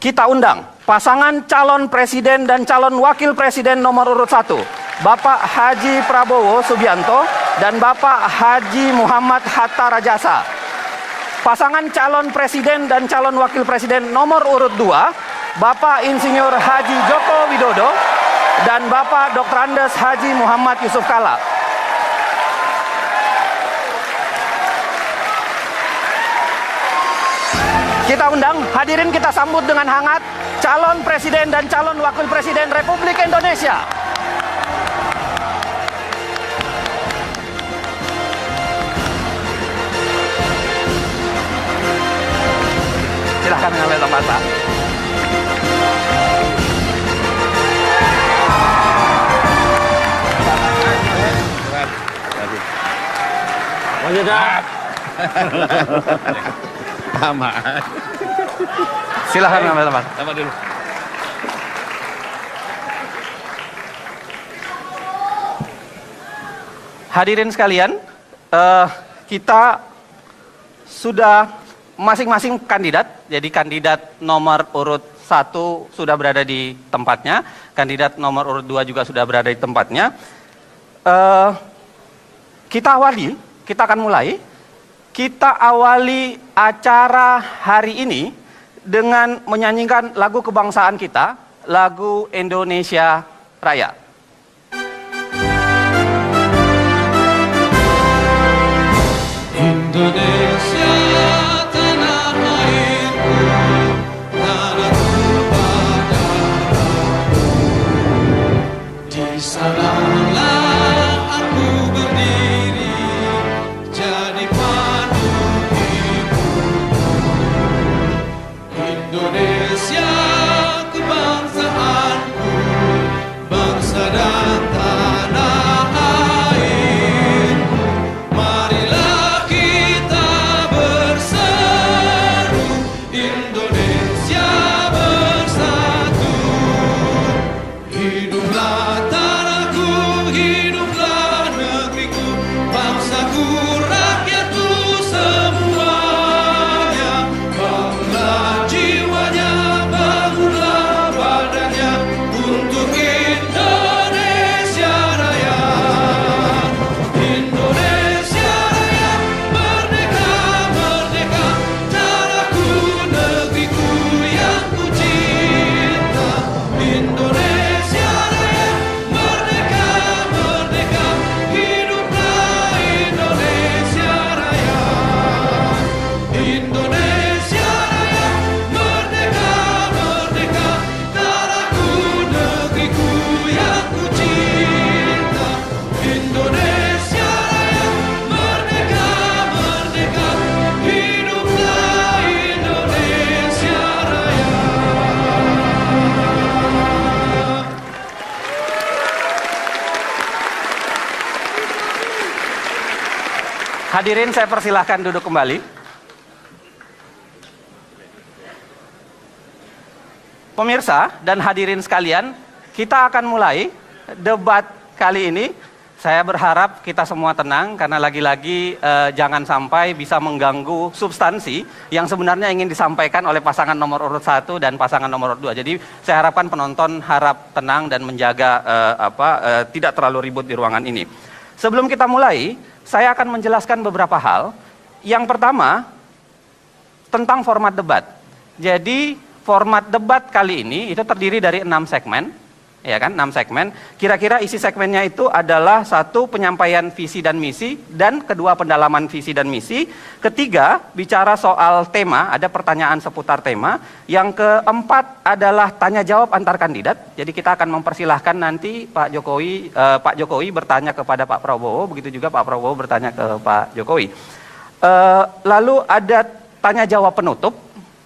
kita undang pasangan calon presiden dan calon wakil presiden nomor urut 1, Bapak Haji Prabowo Subianto dan Bapak Haji Muhammad Hatta Rajasa. Pasangan calon presiden dan calon wakil presiden nomor urut 2, Bapak Insinyur Haji Joko Widodo dan Bapak Dr. Andes Haji Muhammad Yusuf Kala. Kita undang, hadirin kita sambut dengan hangat calon presiden dan calon wakil presiden Republik Indonesia. Silahkan mengambil tempat, Pak. Sama. Silahkan mengambil tempat. Sama dulu. Hadirin sekalian, kita sudah masing-masing kandidat. Jadi kandidat nomor urut 1 sudah berada di tempatnya, kandidat nomor urut 2 juga sudah berada di tempatnya. Kita akan mulai. Kita awali acara hari ini dengan menyanyikan lagu kebangsaan kita, lagu Indonesia Raya. Indonesia tanah airku, tanah berpadaku. Di sanalah aku berdiri, jadi pandu hidup. Indonesia kebangsaanku, bangsa dan tanah air. Marilah kita berseru, Indonesia bersatu. Hiduplah tanahku, hiduplah negeriku, bangsaku, rakyatku semuanya. Bangunlah jiwanya, bangunlah badannya untuk Indonesia Raya. Indonesia Raya, merdeka, merdeka, tanahku, negeriku yang ku cinta. Indonesia Raya, merdeka, merdeka, hiduplah Indonesia Raya. Indonesia Raya, merdeka, merdeka, tanahku, negeriku yang ku cinta. Indonesia Raya, merdeka, merdeka, hiduplah Indonesia Raya. Hadirin, saya persilahkan duduk kembali. Pemirsa dan hadirin sekalian, kita akan mulai debat kali ini. Saya berharap kita semua tenang karena lagi-lagi jangan sampai bisa mengganggu substansi yang sebenarnya ingin disampaikan oleh pasangan nomor urut 1 dan pasangan nomor urut 2. Jadi saya harapkan penonton harap tenang dan menjaga tidak terlalu ribut di ruangan ini. Sebelum kita mulai, saya akan menjelaskan beberapa hal. Yang pertama, tentang format debat. Jadi format debat kali ini itu terdiri dari 6 segmen, ya kan? 6 segmen. Kira-kira isi segmennya itu adalah 1, penyampaian visi dan misi, dan 2, pendalaman visi dan misi. 3, bicara soal tema, ada pertanyaan seputar tema. Yang keempat adalah tanya jawab antar kandidat. Jadi kita akan mempersilahkan nanti Pak Jokowi bertanya kepada Pak Prabowo, begitu juga Pak Prabowo bertanya ke Pak Jokowi. Lalu ada tanya jawab penutup.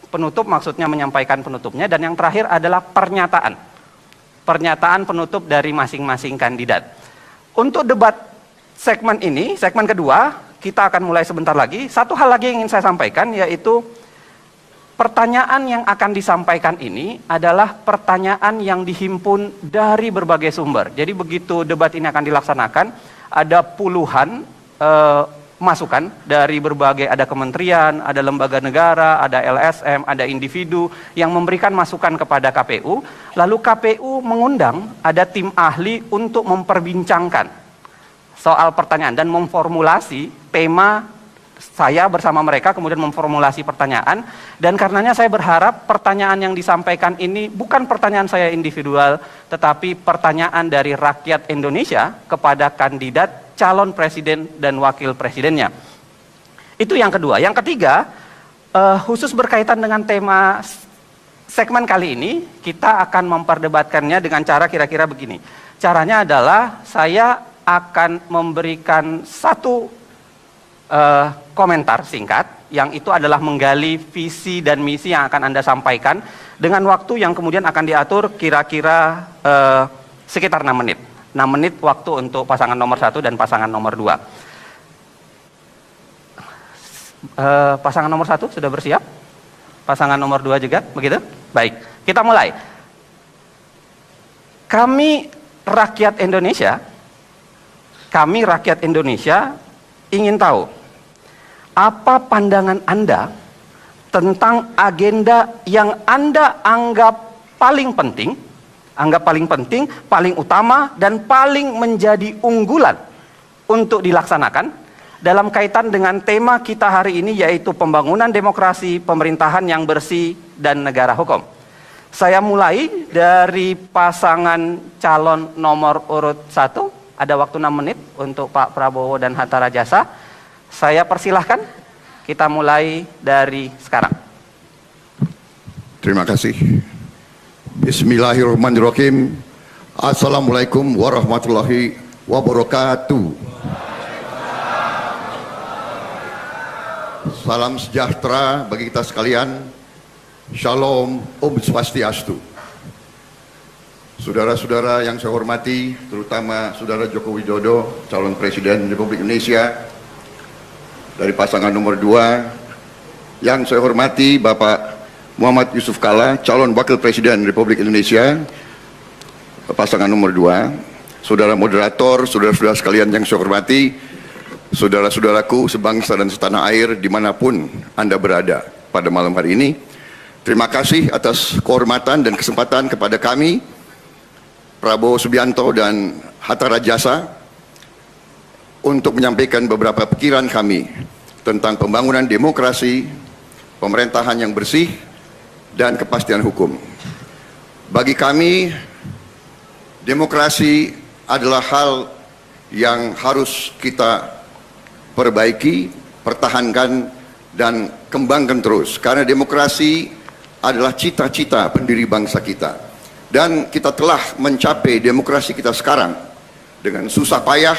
Penutup maksudnya menyampaikan penutupnya, dan yang terakhir adalah pernyataan penutup dari masing-masing kandidat. Untuk debat segmen ini, segmen kedua, kita akan mulai sebentar lagi. Satu hal lagi yang ingin saya sampaikan, yaitu pertanyaan yang akan disampaikan ini adalah pertanyaan yang dihimpun dari berbagai sumber. Jadi begitu debat ini akan dilaksanakan, ada puluhan masukan dari berbagai, ada kementerian, ada lembaga negara, ada LSM, ada individu yang memberikan masukan kepada KPU. Lalu KPU mengundang ada tim ahli untuk memperbincangkan soal pertanyaan dan memformulasi tema. Saya bersama mereka kemudian memformulasi pertanyaan, dan karenanya saya berharap pertanyaan yang disampaikan ini bukan pertanyaan saya individual, tetapi pertanyaan dari rakyat Indonesia kepada kandidat calon presiden dan wakil presidennya. Itu yang kedua. Yang ketiga, khusus berkaitan dengan tema segmen kali ini, kita akan memperdebatkannya dengan cara kira-kira begini. Caranya adalah saya akan memberikan satu komentar singkat, yang itu adalah menggali visi dan misi yang akan Anda sampaikan dengan waktu yang kemudian akan diatur kira-kira sekitar 6 menit. 6 menit waktu untuk pasangan nomor 1 dan pasangan nomor 2. Pasangan nomor 1 sudah bersiap? Pasangan nomor 2 juga, begitu? Baik, kita mulai. Kami rakyat Indonesia ingin tahu apa pandangan Anda tentang agenda yang Anda anggap paling penting, paling utama, dan paling menjadi unggulan untuk dilaksanakan dalam kaitan dengan tema kita hari ini, yaitu pembangunan demokrasi, pemerintahan yang bersih, dan negara hukum. Saya mulai dari pasangan calon nomor urut 1. Ada waktu 6 menit untuk Pak Prabowo dan Hatta Rajasa. Saya persilahkan, kita mulai dari sekarang. Terima kasih. Bismillahirrahmanirrahim. Assalamualaikum warahmatullahi wabarakatuh. Salam sejahtera bagi kita sekalian. Shalom, Om Swastiastu. Saudara-saudara yang saya hormati, terutama Saudara Joko Widodo, calon Presiden Republik Indonesia, dari pasangan nomor 2, yang saya hormati Bapak Muhammad Yusuf Kalla, calon Wakil Presiden Republik Indonesia, pasangan nomor 2, saudara moderator, saudara-saudara sekalian yang saya hormati, saudara-saudaraku sebangsa dan setanah air dimanapun Anda berada pada malam hari ini. Terima kasih atas kehormatan dan kesempatan kepada kami, Prabowo Subianto dan Hatta Rajasa, untuk menyampaikan beberapa pikiran kami tentang pembangunan demokrasi, pemerintahan yang bersih, dan kepastian hukum. Bagi kami, demokrasi adalah hal yang harus kita perbaiki, pertahankan, dan kembangkan terus. Karena demokrasi adalah cita-cita pendiri bangsa kita. Dan kita telah mencapai demokrasi kita sekarang dengan susah payah,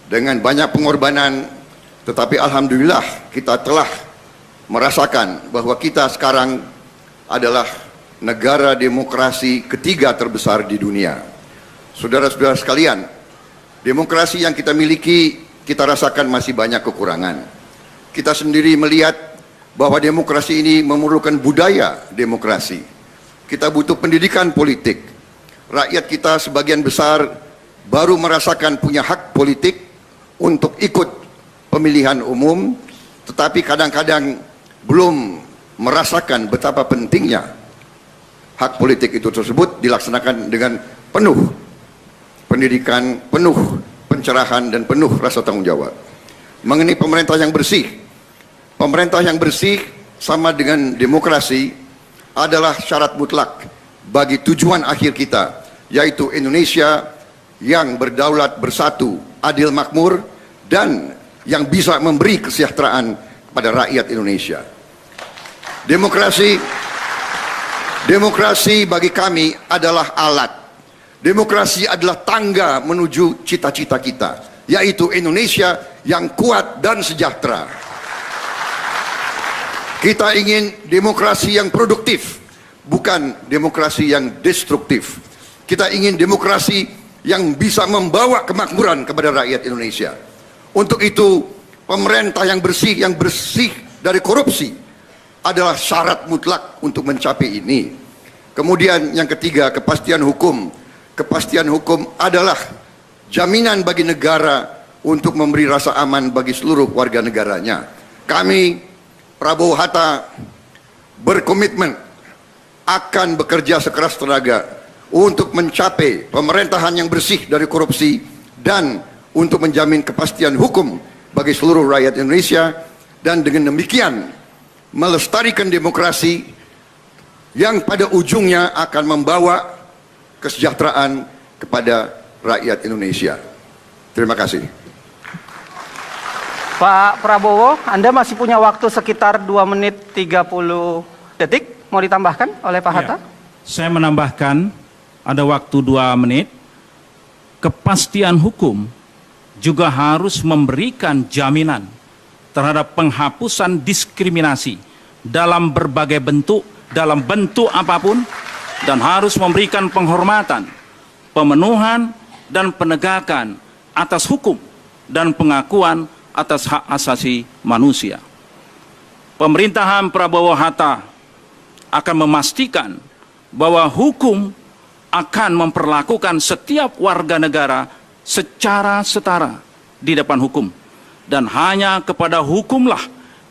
dengan banyak pengorbanan, tetapi alhamdulillah kita telah merasakan bahwa kita sekarang adalah negara demokrasi ketiga terbesar di dunia. Saudara-saudara sekalian, demokrasi yang kita miliki, kita rasakan masih banyak kekurangan. Kita sendiri melihat bahwa demokrasi ini memerlukan budaya demokrasi. Kita butuh pendidikan politik. Rakyat kita sebagian besar baru merasakan punya hak politik untuk ikut pemilihan umum, tetapi kadang-kadang belum merasakan betapa pentingnya hak politik itu tersebut dilaksanakan dengan penuh pendidikan, penuh pencerahan, dan penuh rasa tanggung jawab. Mengenai pemerintah yang bersih sama dengan demokrasi adalah syarat mutlak bagi tujuan akhir kita, yaitu Indonesia yang berdaulat, bersatu, adil, makmur, dan yang bisa memberi kesejahteraan pada rakyat Indonesia. Demokrasi bagi kami adalah alat. Demokrasi adalah tangga menuju cita-cita kita, yaitu Indonesia yang kuat dan sejahtera. Kita ingin demokrasi yang produktif, bukan demokrasi yang destruktif. Kita ingin demokrasi yang bisa membawa kemakmuran kepada rakyat Indonesia. Untuk itu, pemerintah yang bersih dari korupsi adalah syarat mutlak untuk mencapai ini. Kemudian yang ketiga, kepastian hukum. Kepastian hukum adalah jaminan bagi negara untuk memberi rasa aman bagi seluruh warga negaranya. Kami, Prabowo Hatta, berkomitmen akan bekerja sekeras tenaga untuk mencapai pemerintahan yang bersih dari korupsi dan untuk menjamin kepastian hukum bagi seluruh rakyat Indonesia, dan dengan demikian melestarikan demokrasi yang pada ujungnya akan membawa kesejahteraan kepada rakyat Indonesia. Terima kasih. Pak Prabowo, Anda masih punya waktu sekitar 2 menit 30 detik. Mau ditambahkan oleh Pak Hatta? Saya menambahkan ada waktu 2 menit. Kepastian hukum juga harus memberikan jaminan terhadap penghapusan diskriminasi dalam berbagai bentuk, dalam bentuk apapun, dan harus memberikan penghormatan, pemenuhan, dan penegakan atas hukum dan pengakuan atas hak asasi manusia. Pemerintahan Prabowo Hatta akan memastikan bahwa hukum akan memperlakukan setiap warga negara secara setara di depan hukum, dan hanya kepada hukumlah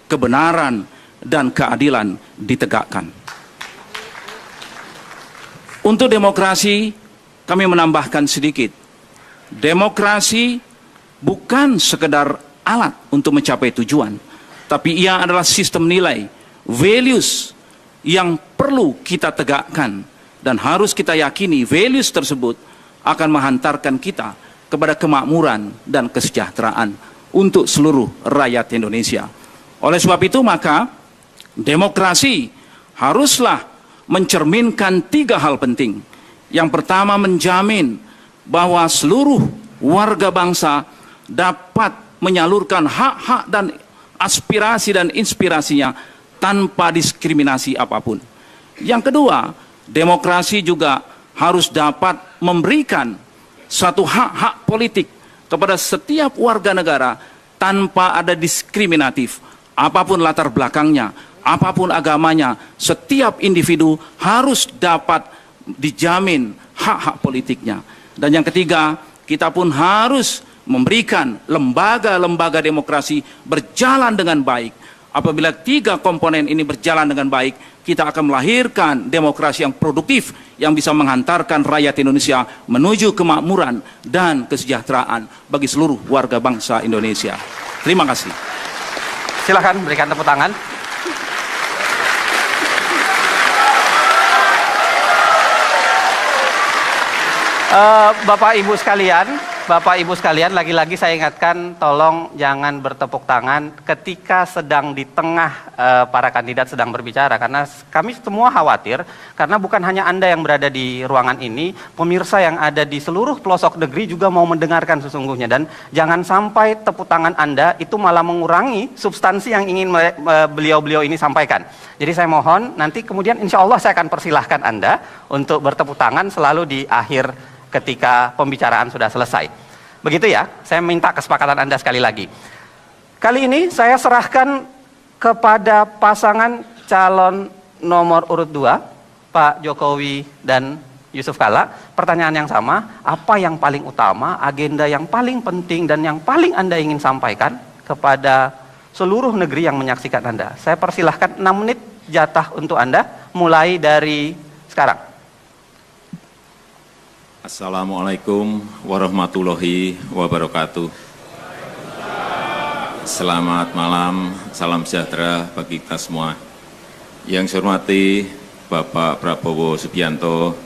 kebenaran dan keadilan ditegakkan. Untuk demokrasi, kami menambahkan sedikit. Demokrasi bukan sekedar alat untuk mencapai tujuan, tapi ia adalah sistem nilai, values yang perlu kita tegakkan, dan harus kita yakini values tersebut akan menghantarkan kita kepada kemakmuran dan kesejahteraan untuk seluruh rakyat Indonesia. Oleh sebab itu, maka demokrasi haruslah mencerminkan 3 hal penting. Yang pertama, menjamin bahwa seluruh warga bangsa dapat menyalurkan hak-hak dan aspirasi dan inspirasinya tanpa diskriminasi apapun. Yang kedua, demokrasi juga harus dapat memberikan suatu hak-hak politik kepada setiap warga negara tanpa ada diskriminatif. Apapun latar belakangnya, apapun agamanya, setiap individu harus dapat dijamin hak-hak politiknya. Dan yang ketiga, kita pun harus memberikan lembaga-lembaga demokrasi berjalan dengan baik. Apabila 3 komponen ini berjalan dengan baik, kita akan melahirkan demokrasi yang produktif yang bisa menghantarkan rakyat Indonesia menuju kemakmuran dan kesejahteraan bagi seluruh warga bangsa Indonesia. Terima kasih. Silakan berikan tepuk tangan. Bapak Ibu sekalian, lagi-lagi saya ingatkan, tolong jangan bertepuk tangan ketika sedang di tengah para kandidat sedang berbicara, karena kami semua khawatir, karena bukan hanya Anda yang berada di ruangan ini, pemirsa yang ada di seluruh pelosok negeri juga mau mendengarkan sesungguhnya, dan jangan sampai tepuk tangan Anda itu malah mengurangi substansi yang ingin beliau-beliau ini sampaikan. Jadi saya mohon, nanti kemudian insya Allah saya akan persilahkan Anda untuk bertepuk tangan selalu di akhir ketika pembicaraan sudah selesai. Begitu ya, saya minta kesepakatan Anda sekali lagi. Kali ini saya serahkan kepada pasangan calon nomor urut 2, Pak Jokowi dan Yusuf Kalla, pertanyaan yang sama, apa yang paling utama, agenda yang paling penting dan yang paling Anda ingin sampaikan kepada seluruh negeri yang menyaksikan Anda. Saya persilahkan 6 menit jatah untuk Anda, mulai dari sekarang. Assalamualaikum warahmatullahi wabarakatuh. Selamat malam, salam sejahtera bagi kita semua. Yang saya hormati Bapak Prabowo Subianto,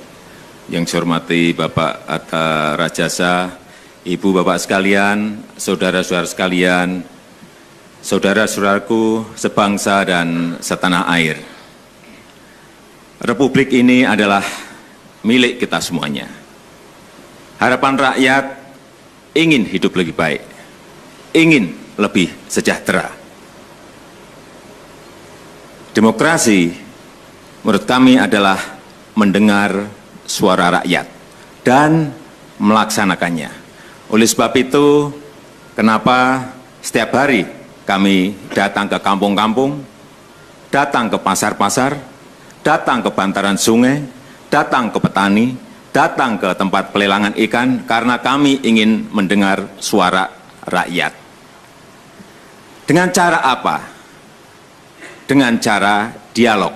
yang saya hormati Bapak Hatta Rajasa, Ibu Bapak sekalian, saudara-saudara sekalian, saudara-saudaraku sebangsa dan setanah air. Republik ini adalah milik kita semuanya. Harapan rakyat ingin hidup lebih baik, ingin lebih sejahtera. Demokrasi menurut kami adalah mendengar suara rakyat dan melaksanakannya. Oleh sebab itu, kenapa setiap hari kami datang ke kampung-kampung, datang ke pasar-pasar, datang ke bantaran sungai, datang ke petani, datang ke tempat pelelangan ikan, karena kami ingin mendengar suara rakyat. Dengan cara apa? Dengan cara dialog.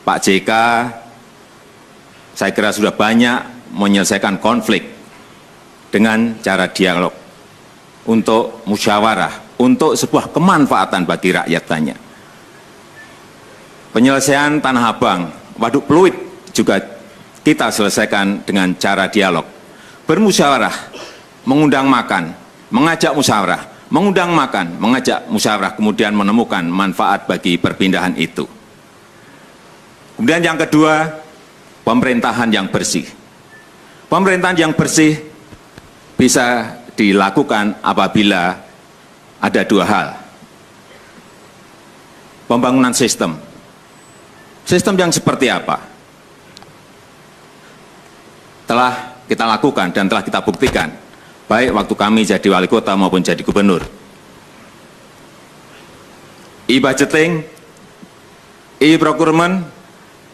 Pak JK, saya kira sudah banyak menyelesaikan konflik dengan cara dialog, untuk musyawarah, untuk sebuah kemanfaatan bagi rakyat banyak. Penyelesaian Tanah Abang, Waduk Pluit juga kita selesaikan dengan cara dialog. Bermusyawarah, mengundang makan, mengajak musyawarah, mengundang makan, mengajak musyawarah, kemudian menemukan manfaat bagi perpindahan itu. Kemudian yang kedua, pemerintahan yang bersih. Pemerintahan yang bersih bisa dilakukan apabila ada dua hal. Pembangunan sistem. Sistem yang seperti apa? Telah kita lakukan dan telah kita buktikan, baik waktu kami jadi wali kota maupun jadi gubernur. E-budgeting, e-procurement,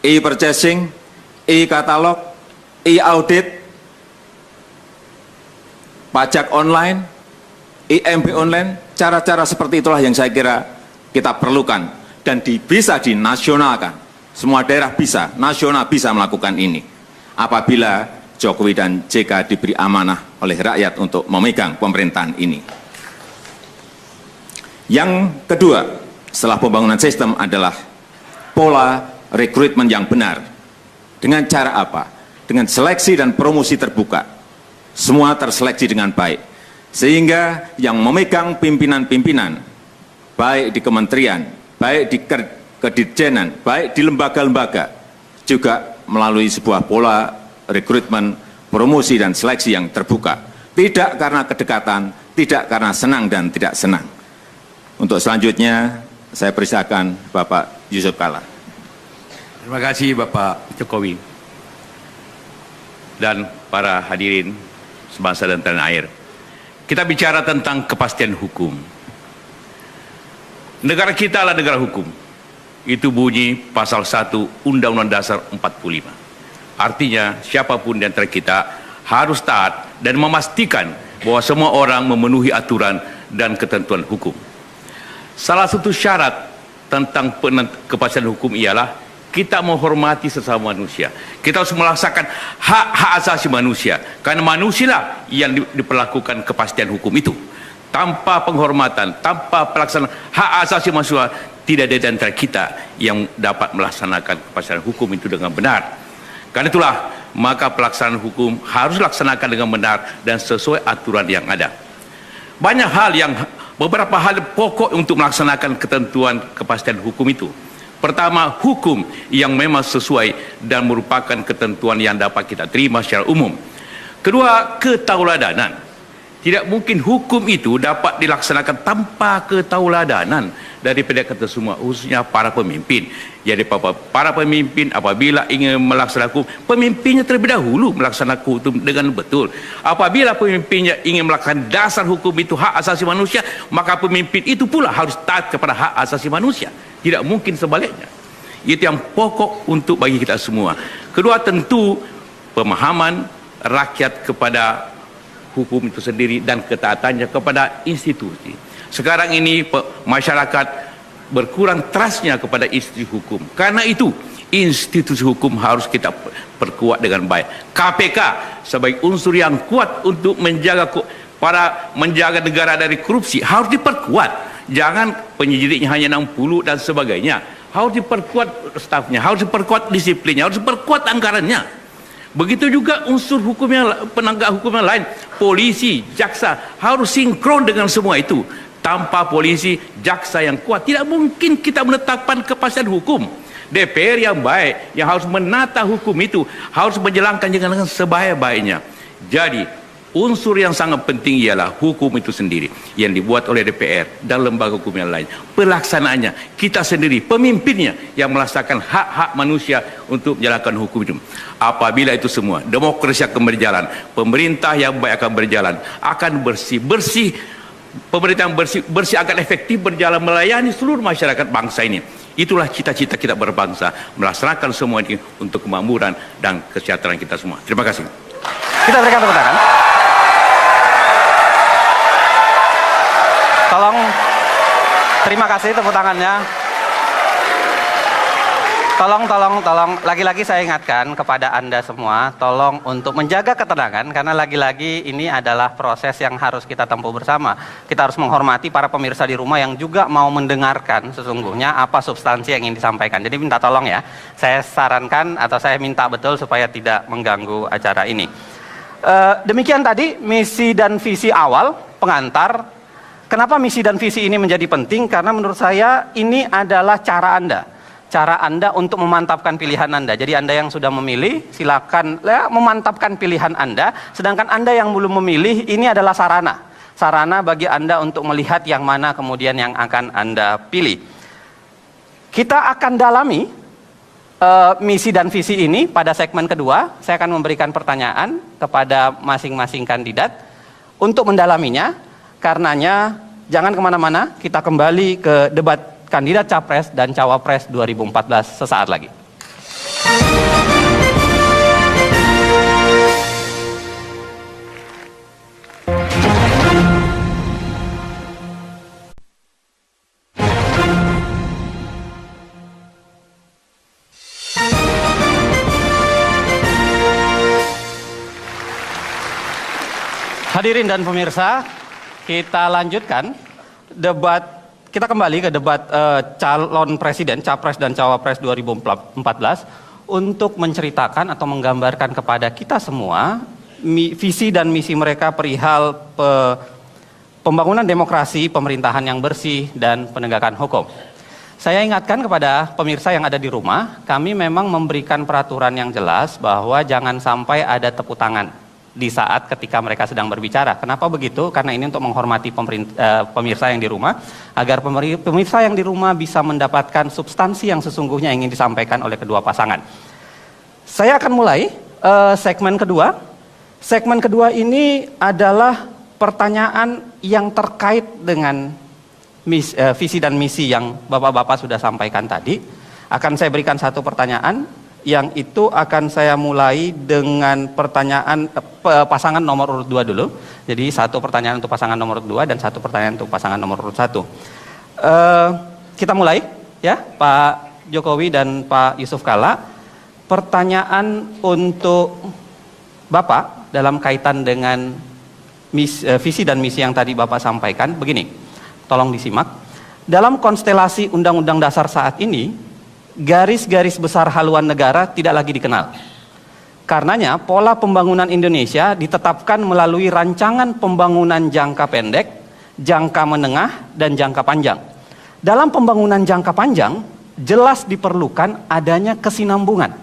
e-purchasing, e-katalog, e-audit, pajak online, IMB online, cara-cara seperti itulah yang saya kira kita perlukan dan bisa dinasionalkan. Semua daerah bisa, nasional bisa melakukan ini. Apabila Jokowi dan JK diberi amanah oleh rakyat untuk memegang pemerintahan ini. Yang kedua, setelah pembangunan sistem adalah pola rekrutmen yang benar. Dengan cara apa? Dengan seleksi dan promosi terbuka. Semua terseleksi dengan baik. Sehingga yang memegang pimpinan-pimpinan, baik di kementerian, baik di kedirjenan, baik di lembaga-lembaga, juga melalui sebuah pola rekrutmen, promosi, dan seleksi yang terbuka. Tidak karena kedekatan, tidak karena senang dan tidak senang. Untuk selanjutnya, saya persilakan Bapak Yusuf Kalla. Terima kasih Bapak Jokowi dan para hadirin sebangsa dan tanah air. Kita bicara tentang kepastian hukum. Negara kita adalah negara hukum. Itu bunyi pasal 1 Undang-Undang Dasar 45. Artinya siapapun di antara kita harus taat dan memastikan bahwa semua orang memenuhi aturan dan ketentuan hukum. Salah satu syarat tentang kepastian hukum ialah kita menghormati sesama manusia. Kita harus melaksanakan hak-hak asasi manusia. Karena manusialah yang diperlakukan kepastian hukum itu. Tanpa penghormatan, tanpa pelaksanaan hak asasi manusia, tidak ada di antara kita yang dapat melaksanakan kepastian hukum itu dengan benar. Karena itulah, maka pelaksanaan hukum harus dilaksanakan dengan benar dan sesuai aturan yang ada. Banyak hal beberapa hal pokok untuk melaksanakan ketentuan kepastian hukum itu. Pertama, hukum yang memang sesuai dan merupakan ketentuan yang dapat kita terima secara umum. Kedua, ketauladanan. Tidak mungkin hukum itu dapat dilaksanakan tanpa ketauladanan daripada kita semua, khususnya para pemimpin. Jadi para pemimpin apabila ingin melaksanakan hukum, pemimpinnya terlebih dahulu melaksanakan hukum dengan betul. Apabila pemimpinnya ingin melaksanakan dasar hukum itu hak asasi manusia, maka pemimpin itu pula harus taat kepada hak asasi manusia. Tidak mungkin sebaliknya. Itu yang pokok untuk bagi kita semua. Kedua, tentu pemahaman rakyat kepada hukum itu sendiri dan ketaatannya kepada institusi. Sekarang ini masyarakat berkurang trustnya kepada institusi hukum. Karena itu institusi hukum harus kita perkuat dengan baik. KPK sebagai unsur yang kuat untuk menjaga negara dari korupsi harus diperkuat. Jangan penyidiknya hanya 60 dan sebagainya. Harus diperkuat stafnya, harus diperkuat disiplinnya, harus diperkuat anggarannya. Begitu juga unsur hukum penegak hukum yang lain, polisi, jaksa harus sinkron dengan semua itu. Tanpa polisi, jaksa yang kuat, tidak mungkin kita menetapkan kepastian hukum. DPR yang baik, yang harus menata hukum itu, harus menjalankan dengan sebaik-baiknya. Jadi, unsur yang sangat penting ialah hukum itu sendiri yang dibuat oleh DPR dan lembaga hukum yang lain. Pelaksanaannya, kita sendiri, pemimpinnya yang melaksanakan hak-hak manusia untuk menjalankan hukum itu. Apabila itu semua, demokrasi akan berjalan, pemerintah yang baik akan berjalan, akan bersih-bersih, pemerintah yang bersih akan efektif berjalan melayani seluruh masyarakat bangsa ini. Itulah cita-cita kita berbangsa, melaksanakan semua ini untuk kemakmuran dan kesejahteraan kita semua. Terima kasih. Kita berikan tepuk tangan. Tolong, terima kasih tepuk tangannya. Tolong, lagi-lagi saya ingatkan kepada Anda semua, tolong untuk menjaga ketenangan, karena lagi-lagi ini adalah proses yang harus kita tempuh bersama. Kita harus menghormati para pemirsa di rumah yang juga mau mendengarkan sesungguhnya apa substansi yang ingin disampaikan. Jadi minta tolong ya, saya sarankan atau saya minta betul supaya tidak mengganggu acara ini. Demikian tadi misi dan visi awal, pengantar. Kenapa misi dan visi ini menjadi penting? Karena menurut saya ini adalah cara Anda untuk memantapkan pilihan Anda. Jadi Anda yang sudah memilih, silakan ya, memantapkan pilihan Anda. Sedangkan Anda yang belum memilih, ini adalah sarana bagi Anda untuk melihat yang mana kemudian yang akan Anda pilih. Kita akan dalami misi dan visi ini pada segmen kedua. Saya akan memberikan pertanyaan kepada masing-masing kandidat untuk mendalaminya. Karenanya jangan kemana-mana, kita kembali ke debat kandidat Capres dan Cawapres 2014 sesaat lagi. Hadirin dan pemirsa, kita lanjutkan debat. Kita kembali ke debat calon presiden, Capres dan Cawapres 2014 untuk menceritakan atau menggambarkan kepada kita semua visi dan misi mereka perihal pembangunan demokrasi, pemerintahan yang bersih, dan penegakan hukum. Saya ingatkan kepada pemirsa yang ada di rumah, kami memang memberikan peraturan yang jelas bahwa jangan sampai ada tepuk tangan di saat ketika mereka sedang berbicara. Kenapa begitu? Karena ini untuk menghormati pemirsa yang di rumah, agar pemirsa yang di rumah bisa mendapatkan substansi yang sesungguhnya ingin disampaikan oleh kedua pasangan. Saya akan mulai segmen kedua. Segmen kedua ini adalah pertanyaan yang terkait dengan visi dan misi yang Bapak-Bapak sudah sampaikan tadi. Akan saya berikan satu pertanyaan, yang itu akan saya mulai dengan pertanyaan pasangan nomor urut 2 dulu. Jadi satu pertanyaan untuk pasangan nomor urut 2 dan satu pertanyaan untuk pasangan nomor urut 1. Kita mulai ya, Pak Jokowi dan Pak Yusuf Kalla. Pertanyaan untuk Bapak dalam kaitan dengan visi dan misi yang tadi Bapak sampaikan begini. Tolong disimak. Dalam konstelasi Undang-Undang Dasar saat ini, garis-garis besar haluan negara tidak lagi dikenal. Karenanya pola pembangunan Indonesia ditetapkan melalui rancangan pembangunan jangka pendek, jangka menengah, dan jangka panjang. Dalam pembangunan jangka panjang, jelas diperlukan adanya kesinambungan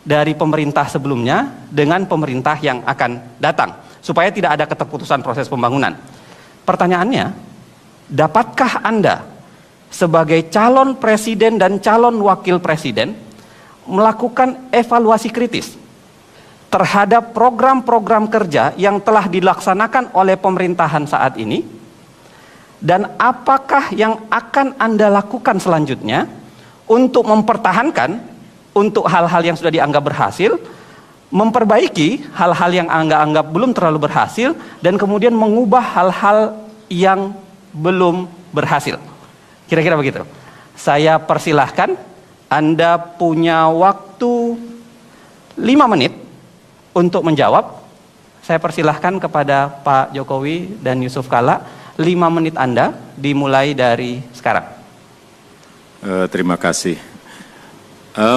dari pemerintah sebelumnya dengan pemerintah yang akan datang, supaya tidak ada keterputusan proses pembangunan. Pertanyaannya, dapatkah Anda sebagai calon presiden dan calon wakil presiden melakukan evaluasi kritis terhadap program-program kerja yang telah dilaksanakan oleh pemerintahan saat ini, dan apakah yang akan Anda lakukan selanjutnya untuk mempertahankan untuk hal-hal yang sudah dianggap berhasil, memperbaiki hal-hal yang Anda anggap belum terlalu berhasil, dan kemudian mengubah hal-hal yang belum berhasil. Kira-kira begitu. Saya persilahkan, Anda punya waktu 5 menit untuk menjawab. Saya persilahkan kepada Pak Jokowi dan Yusuf Kalla, 5 menit Anda dimulai dari sekarang. Terima kasih.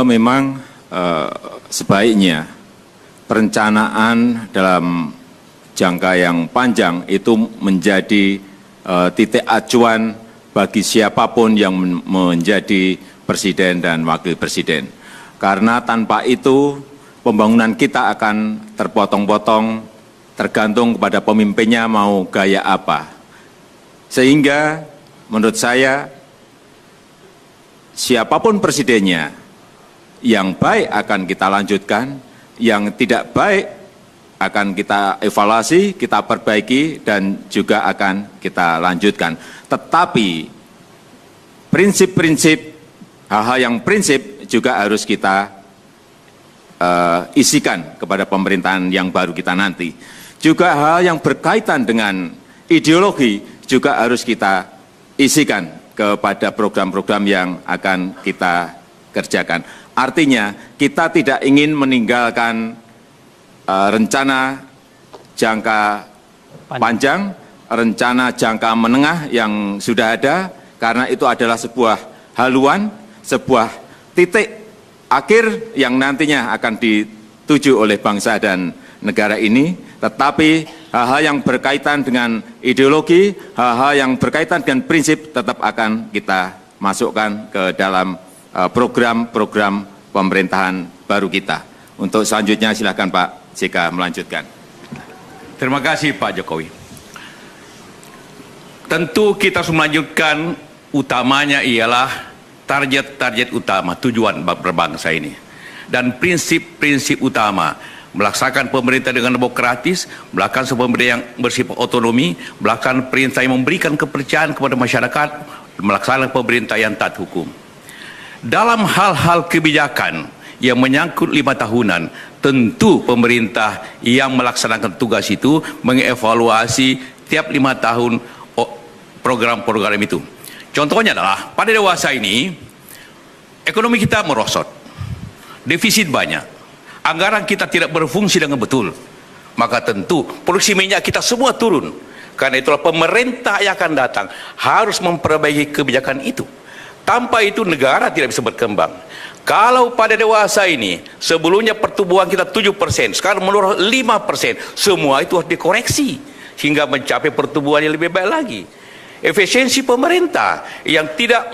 Memang sebaiknya perencanaan dalam jangka yang panjang itu menjadi titik acuan bagi siapapun yang menjadi presiden dan wakil presiden. Karena tanpa itu pembangunan kita akan terpotong-potong tergantung kepada pemimpinnya mau gaya apa. Sehingga menurut saya siapapun presidennya, yang baik akan kita lanjutkan, yang tidak baik akan kita evaluasi, kita perbaiki, dan juga akan kita lanjutkan. Tetapi prinsip-prinsip, hal-hal yang prinsip juga harus kita isikan kepada pemerintahan yang baru kita nanti. Juga hal yang berkaitan dengan ideologi juga harus kita isikan kepada program-program yang akan kita kerjakan. Artinya kita tidak ingin meninggalkan rencana jangka panjang, rencana jangka menengah yang sudah ada, karena itu adalah sebuah haluan, sebuah titik akhir yang nantinya akan dituju oleh bangsa dan negara ini. Tetapi hal-hal yang berkaitan dengan ideologi, hal-hal yang berkaitan dengan prinsip tetap akan kita masukkan ke dalam program-program pemerintahan baru kita. Untuk selanjutnya silakan Pak JK melanjutkan. Terima kasih Pak Jokowi. Tentu kita harus melanjutkan, utamanya ialah target-target utama, tujuan berbangsa ini. Dan prinsip-prinsip utama, melaksanakan pemerintah dengan demokratis, melaksanakan pemerintah yang bersifat otonomi, melaksanakan perintah yang memberikan kepercayaan kepada masyarakat, melaksanakan pemerintah yang taat hukum. Dalam hal-hal kebijakan yang menyangkut 5 tahunan, tentu pemerintah yang melaksanakan tugas itu mengevaluasi tiap 5 tahun program-program itu. Contohnya adalah pada dewasa ini ekonomi kita merosot, defisit banyak, anggaran kita tidak berfungsi dengan betul, maka tentu produksi minyak kita semua turun. Karena itulah pemerintah yang akan datang harus memperbaiki kebijakan itu. Tanpa itu negara tidak bisa berkembang. Kalau pada dewasa ini sebelumnya pertumbuhan kita 7%, sekarang menurun 5%, semua itu harus dikoreksi sehingga mencapai pertumbuhan yang lebih baik lagi. Efisiensi pemerintah yang tidak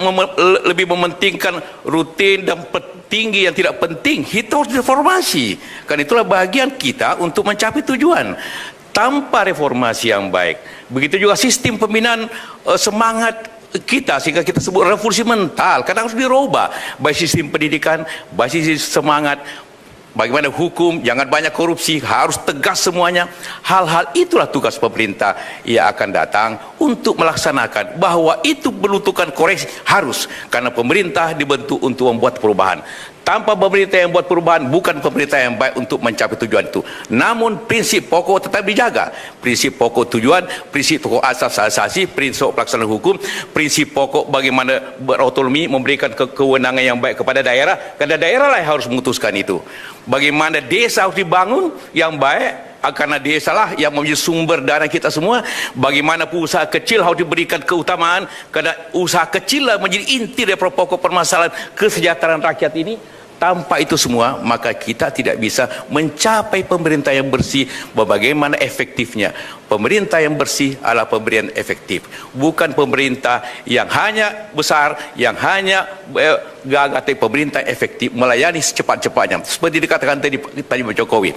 lebih mementingkan rutin dan tinggi yang tidak penting, itu harus reformasi. Karena itulah bagian kita untuk mencapai tujuan. Tanpa reformasi yang baik, begitu juga sistem pembinaan semangat kita, sehingga kita sebut revolusi mental, kadang harus dirubah. Baik sistem pendidikan, baik sistem semangat, bagaimana hukum, jangan banyak korupsi, harus tegas semuanya. Hal-hal itulah tugas pemerintah yang akan datang untuk melaksanakan, bahwa itu membutuhkan koreksi, harus, karena pemerintah dibentuk untuk membuat perubahan. Tanpa pemerintah yang buat perubahan, bukan pemerintah yang baik untuk mencapai tujuan itu. Namun prinsip pokok tetap dijaga. Prinsip pokok tujuan, prinsip pokok asas-asasi, prinsip pelaksanaan hukum, prinsip pokok bagaimana berotonomi, memberikan kewenangan yang baik kepada daerah, karena daerah lah yang harus memutuskan itu. Bagaimana desa harus dibangun yang baik, karena desa lah yang menjadi sumber dana kita semua. Bagaimana usaha kecil harus diberikan keutamaan, karena usaha kecil lah menjadi inti dari pokok permasalahan kesejahteraan rakyat ini. Tanpa itu semua, maka kita tidak bisa mencapai pemerintah yang bersih. Bagaimana efektifnya? Pemerintah yang bersih adalah pemberian efektif, bukan pemerintah yang hanya besar, yang hanya gagah, tapi pemerintah efektif melayani secepat-cepatnya. Seperti dikatakan tadi Pak Jokowi,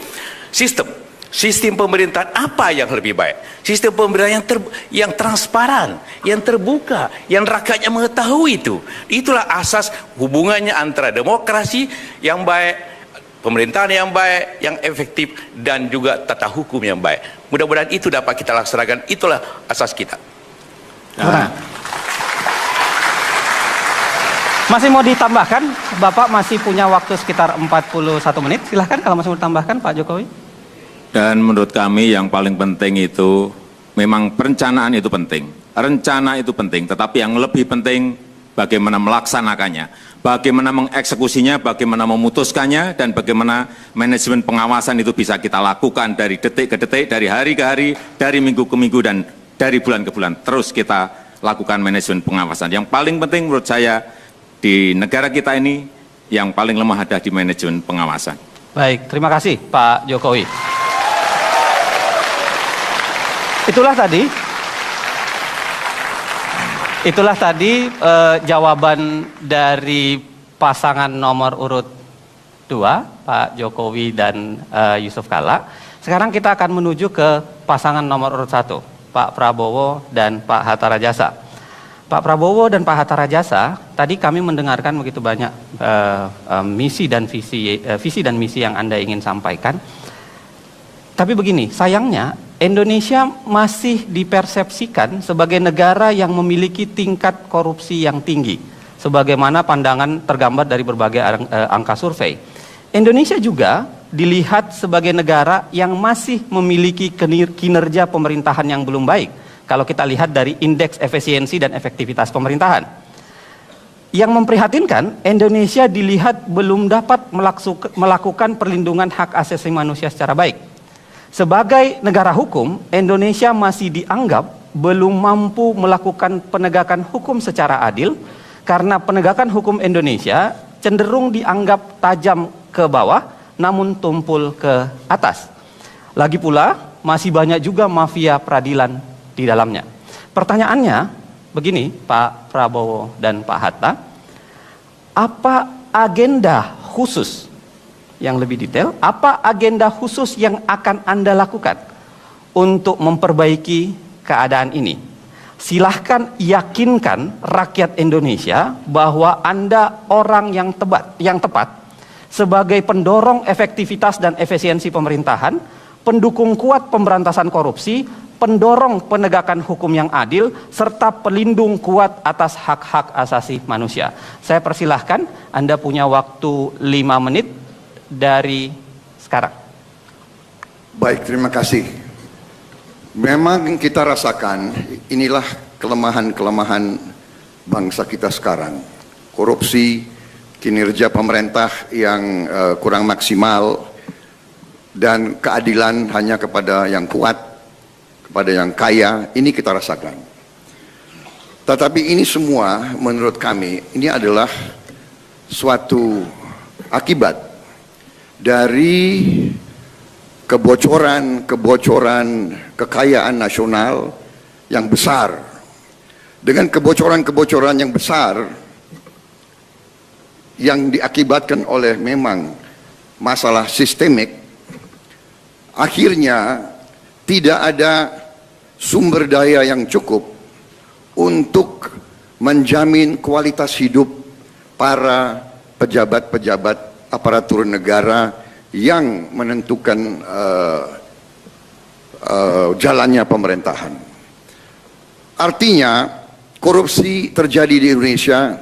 sistem pemerintahan apa yang lebih baik? Sistem pemerintahan yang transparan, yang terbuka, yang rakyatnya mengetahui itu. Itulah asas hubungannya antara demokrasi yang baik, pemerintahan yang baik, yang efektif, dan juga tata hukum yang baik. Mudah-mudahan itu dapat kita laksanakan. Itulah asas kita. Masih mau ditambahkan? Bapak masih punya waktu sekitar 41 menit. Silahkan kalau masih mau ditambahkan, Pak Jokowi. Dan menurut kami yang paling penting itu memang perencanaan itu penting. Rencana itu penting, tetapi yang lebih penting bagaimana melaksanakannya, bagaimana mengeksekusinya, bagaimana memutuskannya, dan bagaimana manajemen pengawasan itu bisa kita lakukan dari detik ke detik, dari hari ke hari, dari minggu ke minggu, dan dari bulan ke bulan. Terus kita lakukan manajemen pengawasan. Yang paling penting menurut saya di negara kita ini, yang paling lemah ada di manajemen pengawasan. Baik, terima kasih Pak Jokowi. Itulah tadi jawaban dari pasangan nomor urut 2, Pak Jokowi dan Yusuf Kalla. Sekarang kita akan menuju ke pasangan nomor urut 1, Pak Prabowo dan Pak Hatta Rajasa. Pak Prabowo dan Pak Hatta Rajasa, tadi kami mendengarkan begitu banyak visi dan misi yang Anda ingin sampaikan. Tapi begini, sayangnya Indonesia masih dipersepsikan sebagai negara yang memiliki tingkat korupsi yang tinggi, sebagaimana pandangan tergambar dari berbagai angka survei. Indonesia juga dilihat sebagai negara yang masih memiliki kinerja pemerintahan yang belum baik, kalau kita lihat dari indeks efisiensi dan efektivitas pemerintahan. Yang memprihatinkan, Indonesia dilihat belum dapat melakukan perlindungan hak asasi manusia secara baik. Sebagai negara hukum, Indonesia masih dianggap belum mampu melakukan penegakan hukum secara adil, karena penegakan hukum Indonesia cenderung dianggap tajam ke bawah, namun tumpul ke atas. Lagi pula, masih banyak juga mafia peradilan di dalamnya. Pertanyaannya begini, Pak Prabowo dan Pak Hatta, apa agenda khusus yang lebih detail, apa agenda khusus yang akan Anda lakukan untuk memperbaiki keadaan ini? Silahkan yakinkan rakyat Indonesia bahwa Anda orang yang tepat sebagai pendorong efektivitas dan efisiensi pemerintahan, pendukung kuat pemberantasan korupsi, pendorong penegakan hukum yang adil, serta pelindung kuat atas hak-hak asasi manusia. Saya persilahkan, Anda punya waktu 5 menit dari sekarang. Baik, terima kasih. Memang kita rasakan inilah kelemahan-kelemahan bangsa kita sekarang. Korupsi, kinerja pemerintah yang kurang maksimal, dan keadilan hanya kepada yang kuat, kepada yang kaya, ini kita rasakan. Tetapi ini semua menurut kami, ini adalah suatu akibat dari kebocoran kekayaan nasional yang besar. Dengan kebocoran yang besar yang diakibatkan oleh memang masalah sistemik, akhirnya tidak ada sumber daya yang cukup untuk menjamin kualitas hidup para pejabat-pejabat aparatur negara yang menentukan jalannya pemerintahan. Artinya korupsi terjadi di Indonesia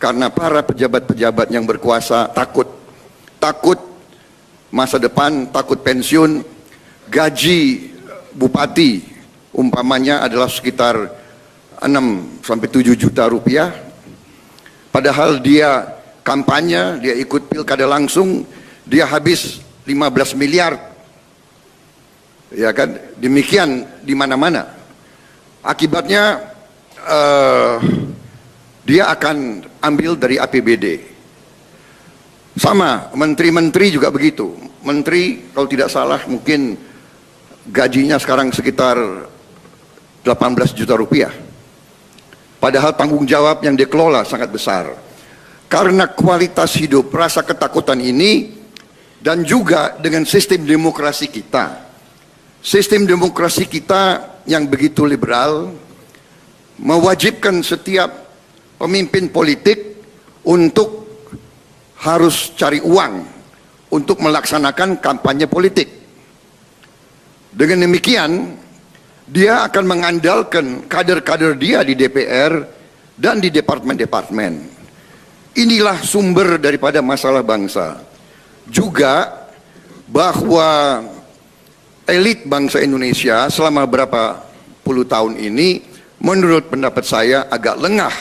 karena para pejabat-pejabat yang berkuasa takut masa depan, takut pensiun. Gaji bupati umpamanya adalah sekitar 6-7 juta rupiah, padahal dia kampanye, dia ikut pilkada langsung, dia habis 15 miliar, ya kan? Demikian di mana-mana. Akibatnya dia akan ambil dari APBD. Sama, menteri-menteri juga begitu. Menteri kalau tidak salah mungkin gajinya sekarang sekitar 18 juta rupiah. Padahal tanggung jawab yang dikelola sangat besar. Karena kualitas hidup, rasa ketakutan ini, dan juga dengan sistem demokrasi kita. Sistem demokrasi kita yang begitu liberal, mewajibkan setiap pemimpin politik untuk harus cari uang untuk melaksanakan kampanye politik. Dengan demikian, dia akan mengandalkan kader-kader dia di DPR dan di departemen-departemen. Inilah sumber daripada masalah bangsa. Juga bahwa elit bangsa Indonesia selama berapa puluh tahun ini, menurut pendapat saya agak lengah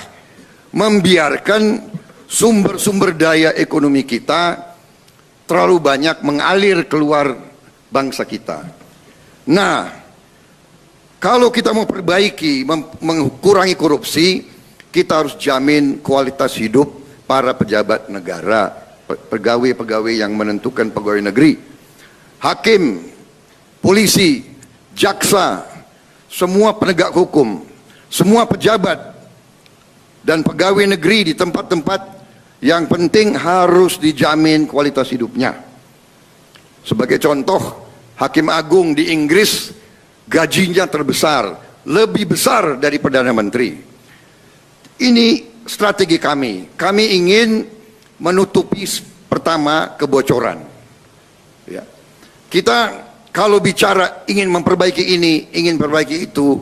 membiarkan sumber-sumber daya ekonomi kita terlalu banyak mengalir keluar bangsa kita. Nah, kalau kita mau perbaiki, mengurangi korupsi, kita harus jamin kualitas hidup para pejabat negara, pegawai-pegawai yang menentukan pegawai negeri, hakim, polisi, jaksa, semua penegak hukum, semua pejabat dan pegawai negeri di tempat-tempat yang penting harus dijamin kualitas hidupnya. Sebagai contoh, Hakim Agung di Inggris gajinya terbesar, lebih besar dari Perdana Menteri. Ini strategi kami. Kami ingin menutupi pertama kebocoran. Ya. Kita kalau bicara ingin memperbaiki ini, ingin perbaiki itu,